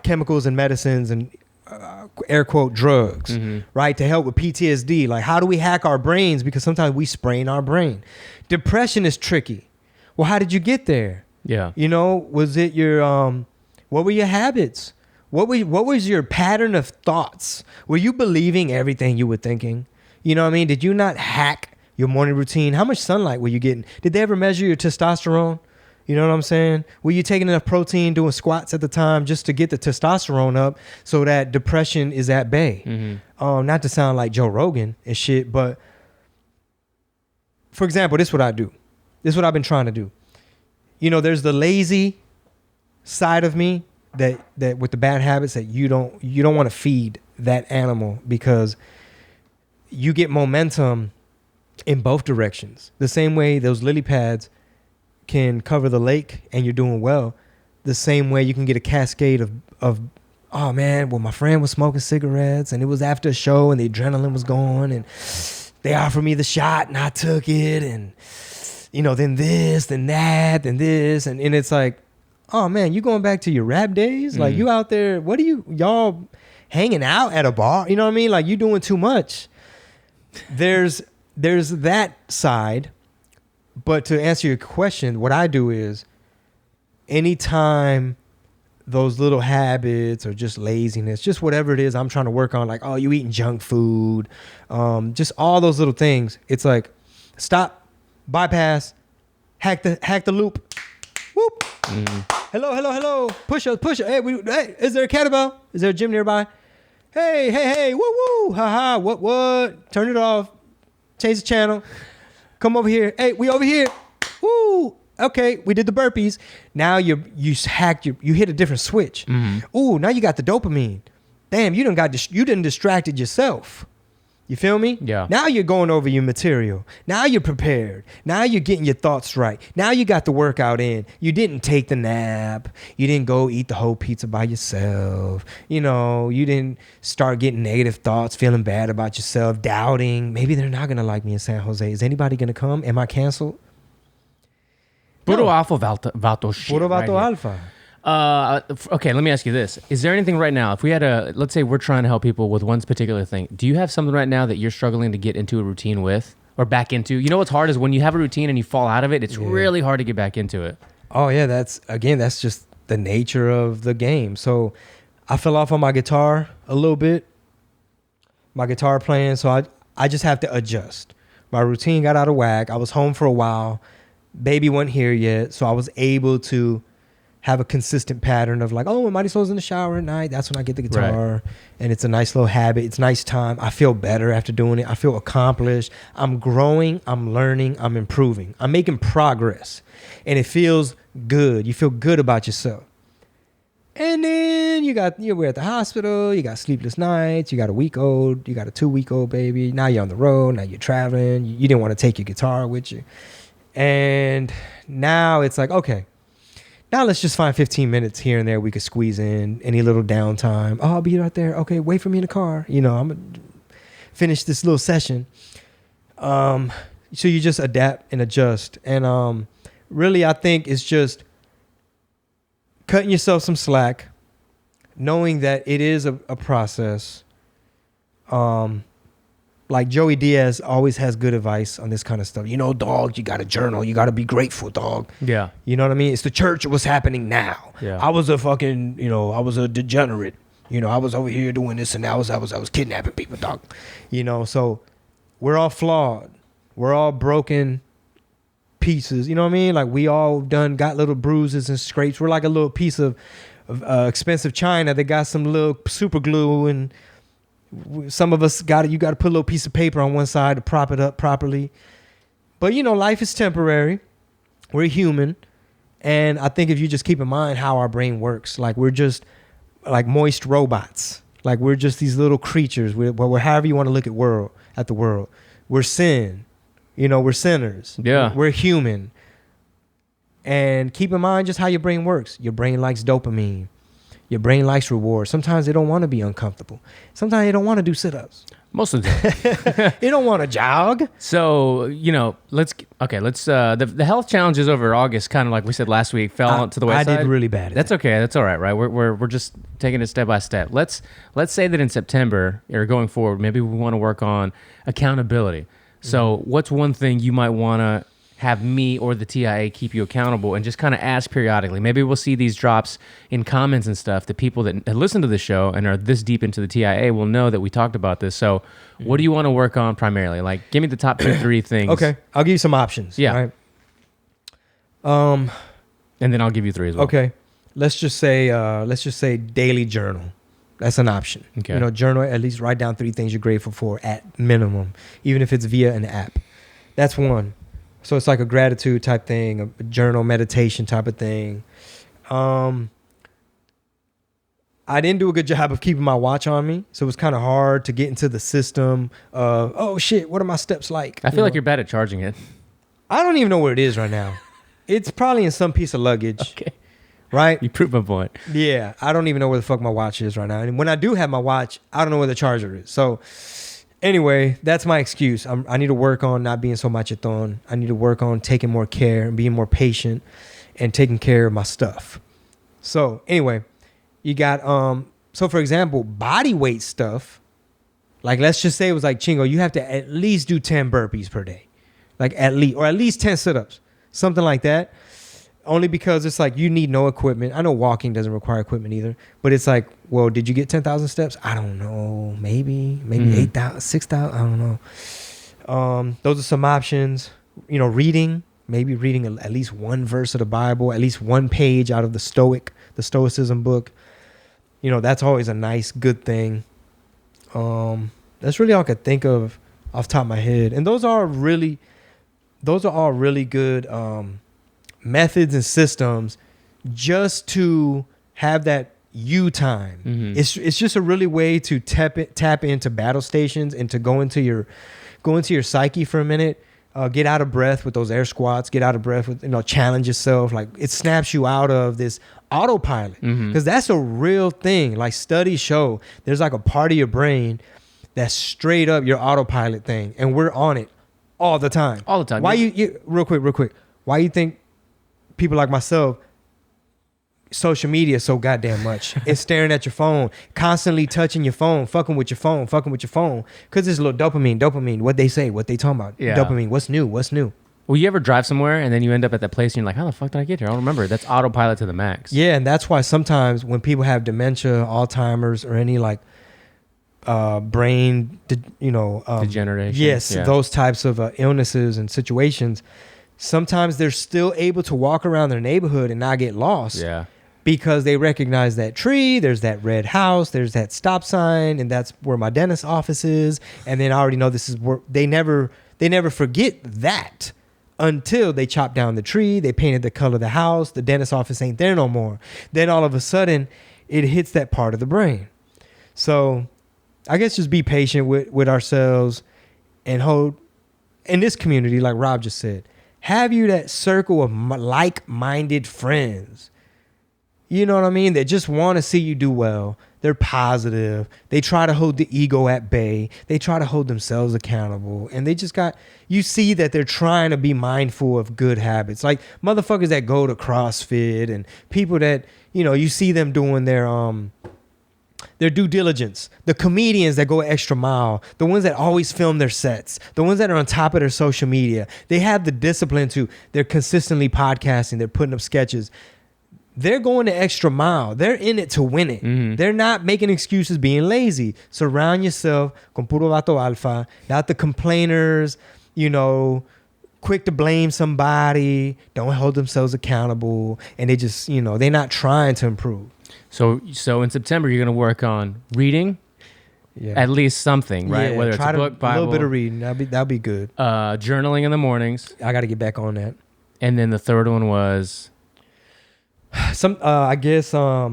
chemicals and medicines and air quote drugs, right? To help with PTSD. Like, how do we hack our brains? Because sometimes we sprain our brain. Depression is tricky. Well, how did you get there?
Yeah.
Was it your, what were your habits? What was your pattern of thoughts? Were you believing everything you were thinking? You know what I mean? Did you not hack your morning routine. How much sunlight were you getting? Did they ever measure your testosterone? You know what I'm saying? Were you taking enough protein, doing squats at the time just to get the testosterone up so that depression is at bay? Mm-hmm. Not to sound like Joe Rogan and shit, but for example, this is what I do. This is what I've been trying to do. You know, there's the lazy side of me that with the bad habits that you don't want to feed that animal, because you get momentum in both directions. The same way those lily pads can cover the lake and you're doing well, the same way you can get a cascade of oh man, well my friend was smoking cigarettes and it was after a show and the adrenaline was going and they offered me the shot and I took it, and you know, then this, then that, then this, and it's like, oh man, you going back to your rap days? Like you out there, what are y'all hanging out at a bar? You know what I mean? Like you doing too much. There's that side. But to answer your question, what I do is anytime those little habits or just laziness, just whatever it is I'm trying to work on, like, oh, you eating junk food, just all those little things, it's like, stop, bypass, hack the loop. Whoop. Hello. Push up. Hey, is there a kettlebell? Is there a gym nearby? Hey, woo, ha, what? Turn it off. Change the channel. Come over here. Hey, we over here. Woo. Okay, we did the burpees. Now you hit a different switch. Mm-hmm. Ooh, now you got the dopamine. Damn, you done distracted yourself. You feel me?
Yeah.
Now you're going over your material. Now you're prepared. Now you're getting your thoughts right. Now you got the workout in. You didn't take the nap. You didn't go eat the whole pizza by yourself. You know, you didn't start getting negative thoughts, feeling bad about yourself, doubting. Maybe they're not going to like me in San Jose. Is anybody going to come? Am I canceled?
Puro alpha vato shit.
Puro vato alpha.
Okay, let me ask you this. Is there anything right now, if we had let's say we're trying to help people with one particular thing, do you have something right now that you're struggling to get into a routine with or back into? You know what's hard is when you have a routine and you fall out of it, it's really hard to get back into it.
Oh yeah, that's just the nature of the game. So I fell off on my guitar a little bit, my guitar playing, so I just have to adjust. My routine got out of whack. I was home for a while. Baby wasn't here yet, so I was able to have a consistent pattern of like, oh, when Mighty Soul's in the shower at night, that's when I get the guitar. Right. And it's a nice little habit. It's nice time. I feel better after doing it. I feel accomplished. I'm growing. I'm learning. I'm improving. I'm making progress. And it feels good. You feel good about yourself. And then we're at the hospital. You got sleepless nights. You got a week-old. You got a 2-week-old baby. Now you're on the road. Now you're traveling. You didn't want to take your guitar with you. And now it's like, okay, now let's just find 15 minutes here and there we could squeeze in, any little downtime. Oh, I'll be right there. Okay, wait for me in the car. You know, I'm going to finish this little session. So you just adapt and adjust. And really, I think it's just cutting yourself some slack, knowing that it is a process. Like Joey Diaz always has good advice on this kind of stuff. You know, dog, you got to journal. You got to be grateful, dog.
Yeah.
You know what I mean? It's the church of what's happening now.
Yeah.
I was a degenerate. You know, I was over here doing this and I was kidnapping people, dog. You know, so we're all flawed. We're all broken pieces. You know what I mean? Like we all got little bruises and scrapes. We're like a little piece of expensive china that got some little super glue, and some of us you got to put a little piece of paper on one side to prop it up properly. But, you know, life is temporary. We're human. And I think if you just keep in mind how our brain works, like we're just like moist robots. Like we're just these little creatures. We're however you want to look at the world. We're sin. You know, we're sinners.
Yeah.
We're human. And keep in mind just how your brain works. Your brain likes dopamine. Your brain likes reward. Sometimes they don't want to be uncomfortable. Sometimes they don't want to do sit-ups.
Most of the time.
They don't want to jog.
So, you know, the health challenges over August, kind of like we said last week, fell to the wayside.
I did really bad at
That's okay. That's all right, right? We're just taking it step by step. Let's say that in September or going forward, maybe we want to work on accountability. So what's one thing you might want to have me or the TIA keep you accountable and just kind of ask periodically. Maybe we'll see these drops in comments and stuff. The people that listen to the show and are this deep into the TIA will know that we talked about this. So what do you want to work on primarily? Like, give me the top 2, 3 things.
Okay. I'll give you some options.
Yeah.
Right?
And then I'll give you 3 as well.
Okay. Let's just say daily journal. That's an option.
Okay.
Journal, at least write down 3 things you're grateful for at minimum, even if it's via an app. That's one. So it's like a gratitude type thing, a journal meditation type of thing. I didn't do a good job of keeping my watch on me, so it was kind of hard to get into the system of, oh shit, what are my steps like?
I feel like you're bad at charging it.
I don't even know where it is right now. It's probably in some piece of luggage.
Okay.
Right?
You proved my point.
Yeah. I don't even know where the fuck my watch is right now. And when I do have my watch, I don't know where the charger is. So anyway, that's my excuse. I need to work on not being so macheton. I need to work on taking more care and being more patient and taking care of my stuff. So anyway, you got, so for example, body weight stuff. Like, let's just say it was like, Chingo, you have to at least do 10 burpees per day. Like at least 10 sit-ups, something like that. Only because it's like you need no equipment. I know walking doesn't require equipment either, but it's like, well, did you get 10,000 steps? I don't know. Maybe 8,000, 6,000. I don't know. Those are some options. Reading, maybe reading at least one verse of the Bible, at least one page out of the Stoicism book. That's always a nice, good thing. That's really all I could think of off the top of my head. And those are all really good, methods and systems just to have that you time. Mm-hmm. It's just a really way to tap into battle stations and to go into your psyche for a minute. Get out of breath with those air squats. Get out of breath with challenge yourself. Like, it snaps you out of this autopilot, because that's a real thing. Like, studies show there's like a part of your brain that's straight up your autopilot thing, and we're on it all the time.
All the time.
Why you real quick? Why you think people like myself, social media so goddamn much? It's staring at your phone, constantly touching your phone, fucking with your phone, because it's a little dopamine. What they say, what they talking about. Yeah. Dopamine. What's new?
Will you ever drive somewhere and then you end up at that place and you're like, how the fuck did I get here? I don't remember. That's autopilot to the max.
Yeah, and that's why sometimes when people have dementia, Alzheimer's, or any like brain,
degeneration.
Yes, yeah. Those types of illnesses and situations. Sometimes they're still able to walk around their neighborhood and not get lost. Yeah. Because they recognize that tree, there's that red house, there's that stop sign, and that's where my dentist's office is. And then I already know this is where they never forget that until they chop down the tree, they painted the color of the house, the dentist's office ain't there no more. Then all of a sudden, it hits that part of the brain. So I guess just be patient with ourselves and hold, in this community, like Rob just said, have you that circle of like-minded friends. You know what I mean? They just want to see you do well. They're positive. They try to hold the ego at bay. They try to hold themselves accountable. And they just you see that they're trying to be mindful of good habits. Like motherfuckers that go to CrossFit and people that, you see them doing their due diligence. The comedians that go extra mile, the ones that always film their sets, the ones that are on top of their social media, they have the discipline they're consistently podcasting, they're putting up sketches. They're going the extra mile. They're in it to win it. Mm-hmm. They're not making excuses being lazy. Surround yourself con puro vato alfa, not the complainers, quick to blame somebody, don't hold themselves accountable, and they just, they're not trying to improve.
So in September, you're going to work on reading, at least something, right?
Yeah,
whether it's a book, Bible.
A little bit of reading. That'd be good.
Journaling in the mornings.
I got to get back on that.
And then the third one was?
I guess I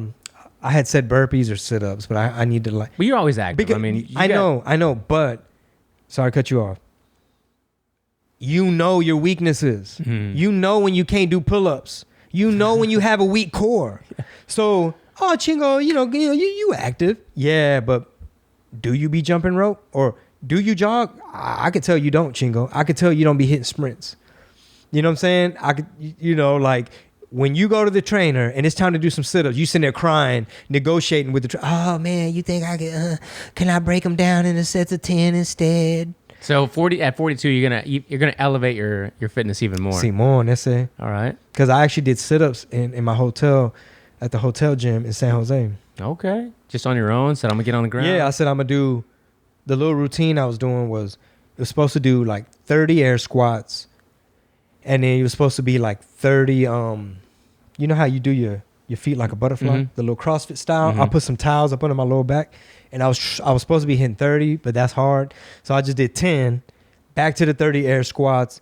had said burpees or sit-ups, but I need to like.
But you're always active.
Because, I know, but sorry to cut you off. You know your weaknesses. Mm-hmm. You know when you can't do pull-ups. You know when you have a weak core. So, Chingo, you active. Yeah, but do you be jumping rope or do you jog? I could tell you don't, Chingo. I could tell you don't be hitting sprints. You know what I'm saying? I could, like when you go to the trainer and it's time to do some sit-ups, you sitting there crying, negotiating with the oh man, you think I can I break them down into sets of 10 instead?
So 42, you're gonna elevate your fitness even more.
Simon, that's it.
All right.
Because I actually did sit-ups in my hotel, at the hotel gym in San Jose.
Okay. Just on your own. Said I'm gonna get on the ground.
Yeah, I said I'm gonna do. The little routine I was doing was, it was supposed to do like 30 air squats, and then it was supposed to be like 30. You know how you do your feet like a butterfly, the little CrossFit style. I put some towels up under my lower back, and I was supposed to be hitting 30, but that's hard. So I just did 10, back to the 30 air squats,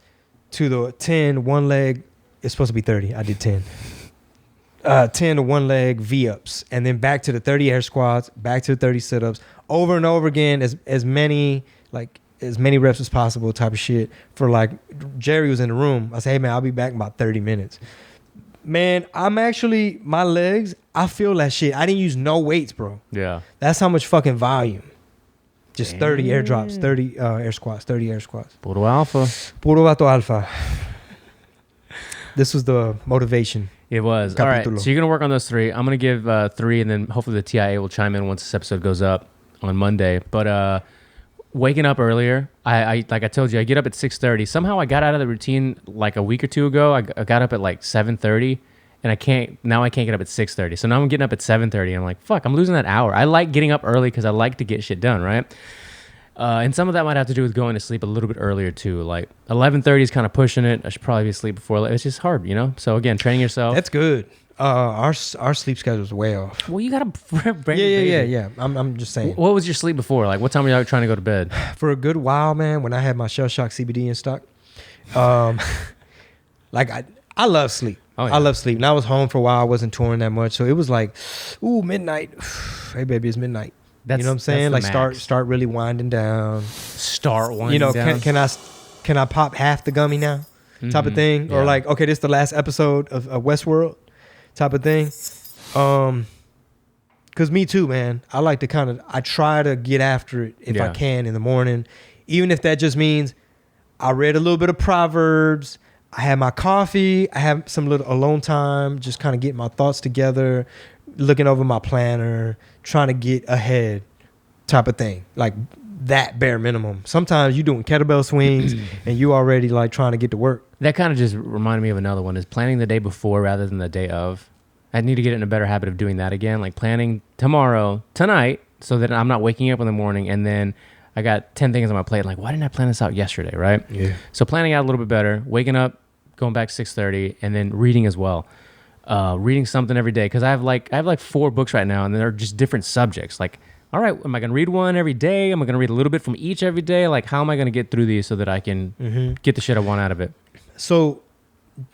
to the 10 one leg. It's supposed to be 30. I did 10. 10 to one leg V-ups, and then back to the 30 air squats, back to the 30 sit-ups, over and over again, as many reps as possible type of shit. For like, Jerry was in the room. I said, hey man, I'll be back in about 30 minutes. Man, my legs, I feel that shit. I didn't use no weights, bro.
Yeah.
That's how much fucking volume. Just 30 air drops, 30 air squats, 30 air squats.
Puro alpha.
Puro vato alfa. This was the motivation.
It was.
Capitulo.
All right. So you're going to work on those 3. I'm going to give 3, and then hopefully the TIA will chime in once this episode goes up on Monday. But waking up earlier, I like I told you, I get up at 6:30. Somehow I got out of the routine like a week or 2 ago. I got up at like 7:30, and I can't get up at 6:30. So now I'm getting up at 7:30. I'm like, fuck, I'm losing that hour. I like getting up early because I like to get shit done, right? And some of that might have to do with going to sleep a little bit earlier too. Like 11:30 is kind of pushing it. I should probably be asleep before. It's just hard, you know. So again, training yourself.
That's good. Our sleep schedule is way off.
Well, you got a brand
Yeah. I'm just saying.
What was your sleep before? Like, what time were you trying to go to bed?
For a good while, man, when I had my Shell Shock CBD in stock, like I love sleep.
Oh, yeah.
I love sleep. And I was home for a while. I wasn't touring that much, so it was like, ooh, midnight. Hey, baby, it's midnight. You know what I'm saying? Like start really winding down.
Start winding down.
Can I pop half the gummy now? Type of thing. Yeah. Or like, okay, this is the last episode of Westworld type of thing. Cause me too, man. I like to I try to get after it if I can in the morning. Even if that just means I read a little bit of Proverbs, I had my coffee, I have some little alone time, just kind of getting my thoughts together, looking over my planner, trying to get ahead type of thing. Like that bare minimum. Sometimes you doing kettlebell swings and you already like trying to get to work.
That kind of just reminded me of another one, is planning the day before rather than the day of. I need to get in a better habit of doing that again, like planning tonight, so that I'm not waking up in the morning and then I got 10 things on my plate. Like, why didn't I plan this out yesterday, right?
Yeah.
So planning out a little bit better, waking up, going back 6:30, and then reading as well. Reading something every day, because I have like 4 books right now, and they're just different subjects. Like, all right, am I going to read one every day? Am I going to read a little bit from each every day? Like, how am I going to get through these so that I can get the shit I want out of it?
So,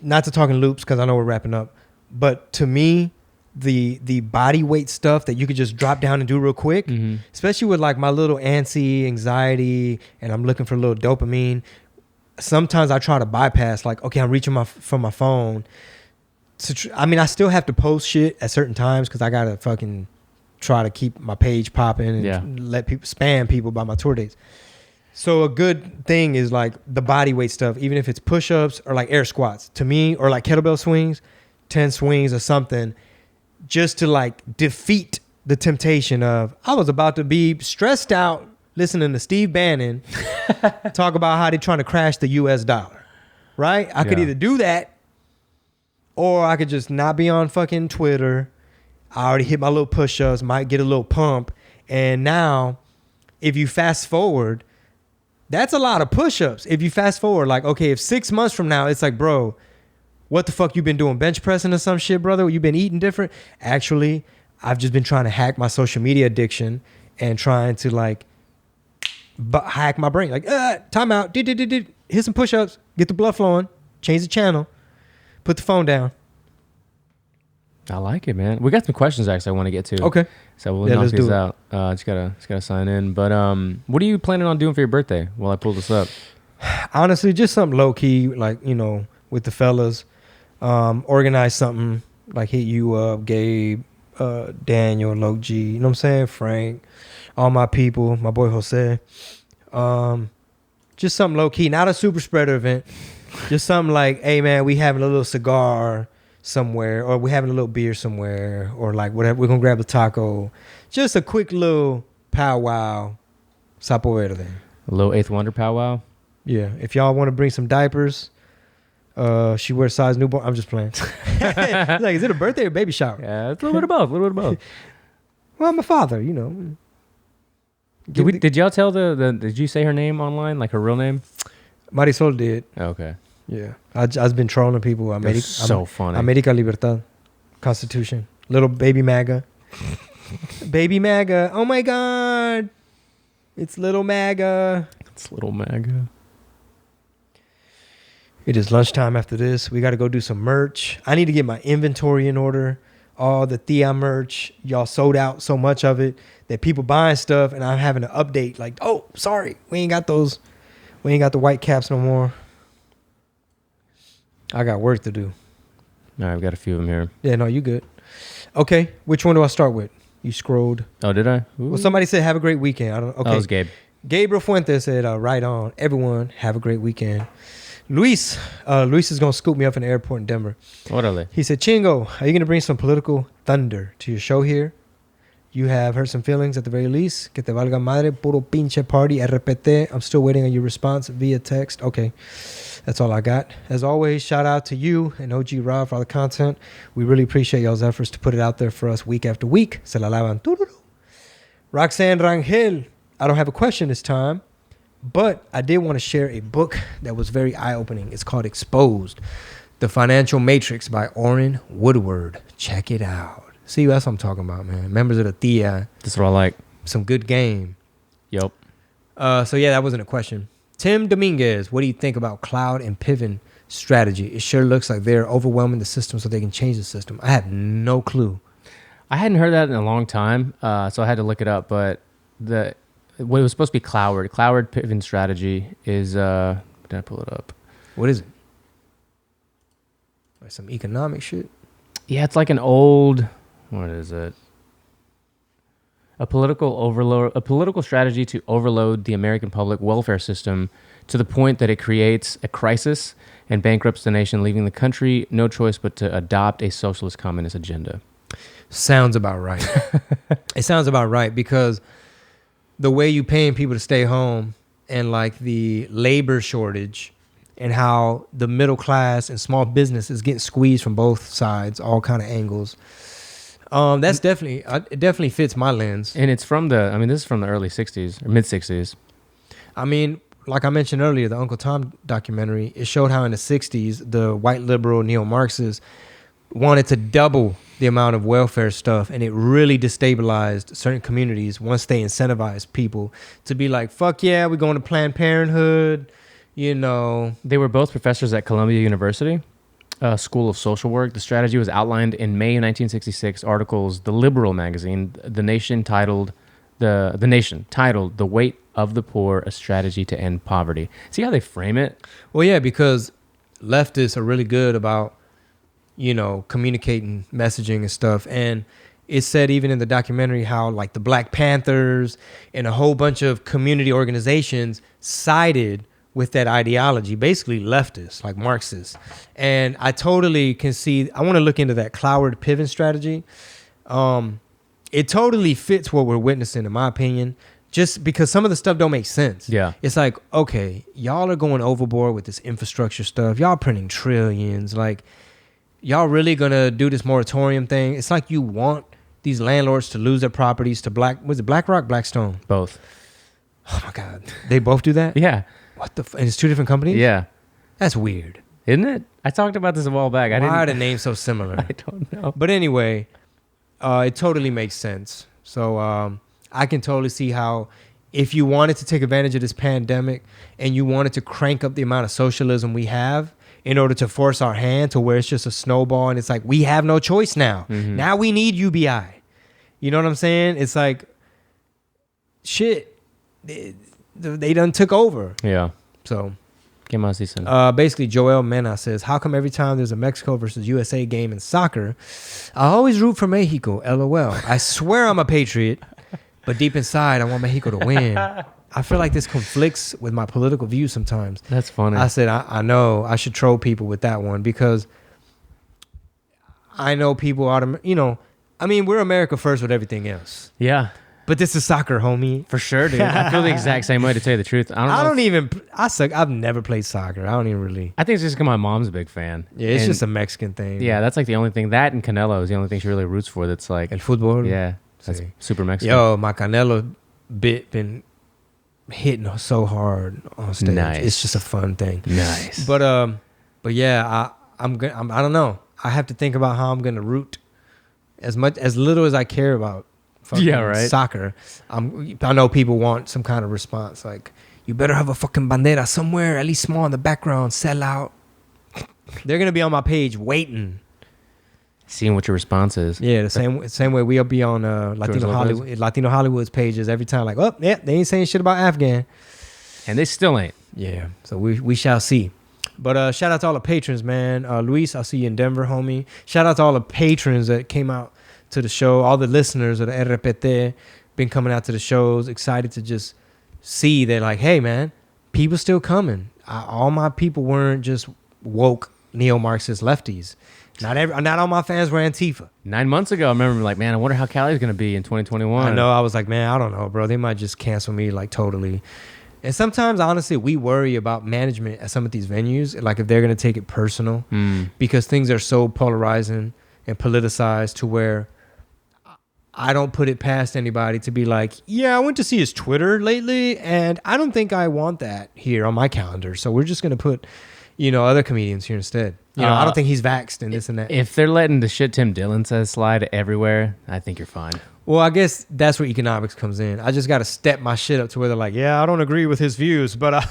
not to talk in loops, because I know we're wrapping up, but to me, the body weight stuff that you could just drop down and do real quick, especially with like my little anxiety, and I'm looking for a little dopamine. Sometimes I try to bypass, like, okay, I'm reaching for my phone. I still have to post shit at certain times because I gotta fucking try to keep my page popping and let people spam people by my tour dates. So a good thing is like the body weight stuff, even if it's push-ups or like air squats to me, or like kettlebell swings, 10 swings or something, just to like defeat the temptation of, I was about to be stressed out listening to Steve Bannon talk about how they're trying to crash the US dollar, right? I could either do that, or I could just not be on fucking Twitter. I already hit my little push-ups, might get a little pump. And now, if you fast forward, that's a lot of push-ups. If you fast forward, like, okay, if 6 months from now, it's like, bro, what the fuck you been doing? Bench pressing or some shit, brother? You been eating different? Actually, I've just been trying to hack my social media addiction and trying to like hack my brain. Like, time out. Hit some push-ups. Get the blood flowing. Change the channel. Put the phone down.
I like it, man. We got some questions actually I want to get to.
Okay.
So we'll knock these out. Just gotta sign in. But what are you planning on doing for your birthday while I pull this up?
Honestly, just something low key, like, you know, with the fellas. Organize something, like hit you up, Gabe, Daniel, Low G, you know what I'm saying? Frank, all my people, my boy Jose. Just something low key, not a super spreader event. Just something like, hey man, we having a little cigar somewhere, or we having a little beer somewhere, or like whatever, we're gonna grab a taco. Just a quick little powwow, Sapo Verde.
A little eighth wonder powwow.
Yeah. If y'all want to bring some diapers, she wears size newborn. I'm just playing. Like, is it a birthday or baby shower?
Yeah, it's a little bit of both. A little bit of both.
Well, I'm a father, you know.
Did y'all tell did you say her name online, like her real name?
Marisol did.
Okay.
Yeah. I've been trolling people.
That's so funny.
America Libertad. Constitution. Little baby MAGA. Baby MAGA. Oh my God. It's little MAGA.
It's little MAGA.
It is lunchtime after this. We got to go do some merch. I need to get my inventory in order. All the Thea merch. Y'all sold out so much of it that people buying stuff and I'm having to update. Like, oh, sorry. We ain't got those. We ain't got the white caps no more. I got work to do.
All right, I've got a few of them here.
Yeah, no, you good. Okay, which one do I start with? You scrolled.
Oh, did I? Ooh.
Well, somebody said have a great weekend. I don't. Okay,
Oh, it was Gabe.
Gabriel Fuentes said right on. Everyone have a great weekend. Luis is gonna scoop me up in the airport in Denver.
Orale.
He said, Chingo, are you gonna bring some political thunder to your show here? You have hurt some feelings at the very least. Que te valga madre, puro pinche party, RPT. I'm still waiting on your response via text. Okay, that's all I got. As always, shout out to you and OG Rob for all the content. We really appreciate y'all's efforts to put it out there for us week after week. Se la lavan. Roxanne Rangel, I don't have a question this time, but I did want to share a book that was very eye-opening. It's called Exposed, The Financial Matrix by Orrin Woodward. Check it out. See, that's what I'm talking about, man. Members of the Thea.
That's what I like.
Some good game.
Yep.
So, yeah, that wasn't a question. Tim Dominguez, what do you think about cloud and pivot strategy? It sure looks like they're overwhelming the system so they can change the system. I have no clue.
I hadn't heard that in a long time, so I had to look it up. But what it was supposed to be cloud pivot strategy is. Did I pull it up?
What is it? Like some economic shit?
Yeah, it's like an old. What is it? A political strategy to overload the American public welfare system to the point that it creates a crisis and bankrupts the nation, leaving the country no choice but to adopt a socialist communist agenda.
Sounds about right. It sounds about right because the way you paying people to stay home and like the labor shortage and how the middle class and small business is getting squeezed from both sides, all kind of angles. That's definitely, it definitely fits my lens.
And it's from this is from the early 60s or mid 60s.
I mean, like I mentioned earlier, the Uncle Tom documentary, it showed how in the 60s, the white liberal neo-Marxists wanted to double the amount of welfare stuff, and it really destabilized certain communities once they incentivized people to be like, fuck yeah, we're going to Planned Parenthood, you know.
They were both professors at Columbia University, School of Social Work. The strategy was outlined in May 1966 articles, The Liberal magazine, The Nation titled The Weight of the Poor, A Strategy to End Poverty. See how they frame it?
Well, yeah, because leftists are really good about, you know, communicating messaging and stuff. And it said even in the documentary how like the Black Panthers and a whole bunch of community organizations sided with that ideology, basically leftists, like Marxists. And I totally can see, I want to look into that cloud pivot strategy. It totally fits what we're witnessing, in my opinion, just because some of the stuff don't make sense.
Yeah.
It's like, okay, y'all are going overboard with this infrastructure stuff. Y'all printing trillions. Like, y'all really gonna do this moratorium thing? It's like you want these landlords to lose their properties to BlackRock, Blackstone?
Both.
Oh my God. They both do that?
Yeah.
What the and it's two different companies?
Yeah.
That's weird.
Isn't it? I talked about this a while back.
Why are the names so similar?
I don't know.
But anyway, it totally makes sense. So I can totally see how if you wanted to take advantage of this pandemic and you wanted to crank up the amount of socialism we have in order to force our hand to where it's just a snowball and it's like, we have no choice now. Mm-hmm. Now we need UBI. You know what I'm saying? It's like, shit, they done took over.
Yeah.
So...
Basically,
Joel Mena says, how come every time there's a Mexico versus USA game in soccer, I always root for Mexico, LOL. I swear I'm a patriot, but deep inside, I want Mexico to win. I feel like this conflicts with my political views sometimes.
That's funny.
I said, I know I should troll people with that one because I know people we're America first with everything else.
Yeah.
But this is soccer, homie.
For sure, dude. I feel the exact same way, to tell you the truth.
I suck. I've never played soccer. I don't even really.
I think it's just because my mom's a big fan.
Yeah, it's just a Mexican thing.
Yeah, that's like the only thing. That and Canelo is the only thing she really roots for. That's like
El fútbol.
Yeah, that's super Mexican.
Yo, my Canelo bit been hitting so hard on stage.
Nice.
It's just a fun thing.
Nice.
But yeah, I don't know. I have to think about how I'm gonna root as little as I care about. Soccer. I know people want some kind of response, like you better have a fucking bandera somewhere, at least small in the background, sell out. They're gonna be on my page waiting,
seeing what your response is.
Yeah, the same way we'll be on Latino Hollywood's pages every time. Like, oh yeah, they ain't saying shit about Afghan,
and they still ain't.
Yeah, so we shall see. But shout out to all the patrons, man. Luis, I'll see you in Denver, homie. Shout out to all the patrons that came out to the show, all the listeners of the RPT been coming out to the shows, excited to just see that, like, hey man, people still coming. All my people weren't just woke neo-Marxist lefties. Not all my fans were Antifa.
9 months ago, I remember like, man, I wonder how Cali's gonna be in 2021.
I know. I was like, man, I don't know, bro. They might just cancel me like totally. And sometimes, honestly, we worry about management at some of these venues, like if they're gonna take it personal, because things are so polarizing and politicized to where I don't put it past anybody to be like, yeah, I went to see his Twitter lately, and I don't think I want that here on my calendar. So we're just going to put, other comedians here instead. I don't think he's vaxxed and this and that.
If they're letting the shit Tim Dillon says slide everywhere, I think you're fine.
Well, I guess that's where economics comes in. I just got to step my shit up to where they're like, yeah, I don't agree with his views, but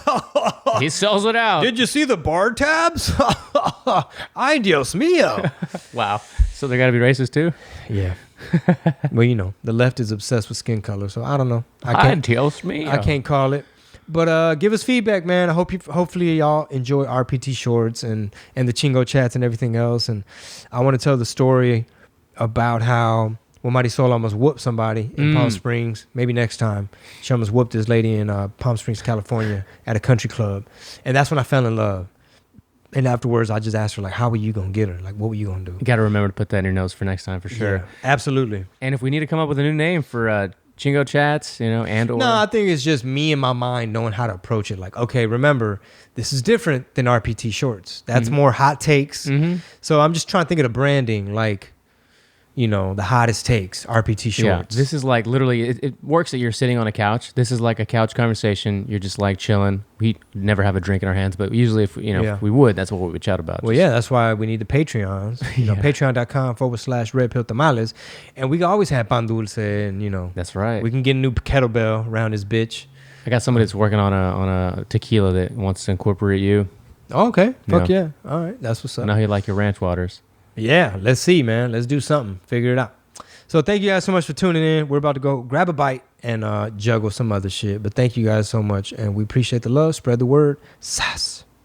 he sells it out.
Did you see the bar tabs? Ay, Dios mío.
Wow. So they got to be racist too?
Yeah. Well, the left is obsessed with skin color, so I don't know.
Ay, Dios mío.
I can't call it. But give us feedback, man. Hopefully y'all enjoy RPT shorts and the Chingo chats and everything else. And I want to tell the story about how Marisol almost whooped somebody in Palm Springs. Maybe next time. She almost whooped this lady in Palm Springs, California at a country club. And that's when I fell in love. And afterwards, I just asked her, like, how were you going to get her? Like, what were you going to do?
You got to remember to put that in your notes for next time, for sure.
Yeah, absolutely.
And if we need to come up with a new name for Chingo Chats, and or...
No, I think it's just me in my mind knowing how to approach it. Like, okay, remember, this is different than RPT Shorts. That's more hot takes. Mm-hmm. So I'm just trying to think of the branding, like, the hottest takes, RPT Shorts.
Yeah, this is like literally, it works that you're sitting on a couch. This is like a couch conversation. You're just like chilling. We never have a drink in our hands, but usually if we would, that's what we would chat about.
Well, yeah, that's why we need the Patreons. Patreon.com/Red Pill Tamales. And we can always have pan dulce and,
That's right.
We can get a new kettlebell around this bitch.
I got somebody that's working on a tequila that wants to incorporate you.
Oh, okay. Fuck yeah. All right. That's what's up.
I know you like your ranch waters.
Yeah, let's see, man. Let's do something. Figure it out. So thank you guys so much for tuning in. We're about to go grab a bite and juggle some other shit. But thank you guys so much. And we appreciate the love. Spread the word. Sass.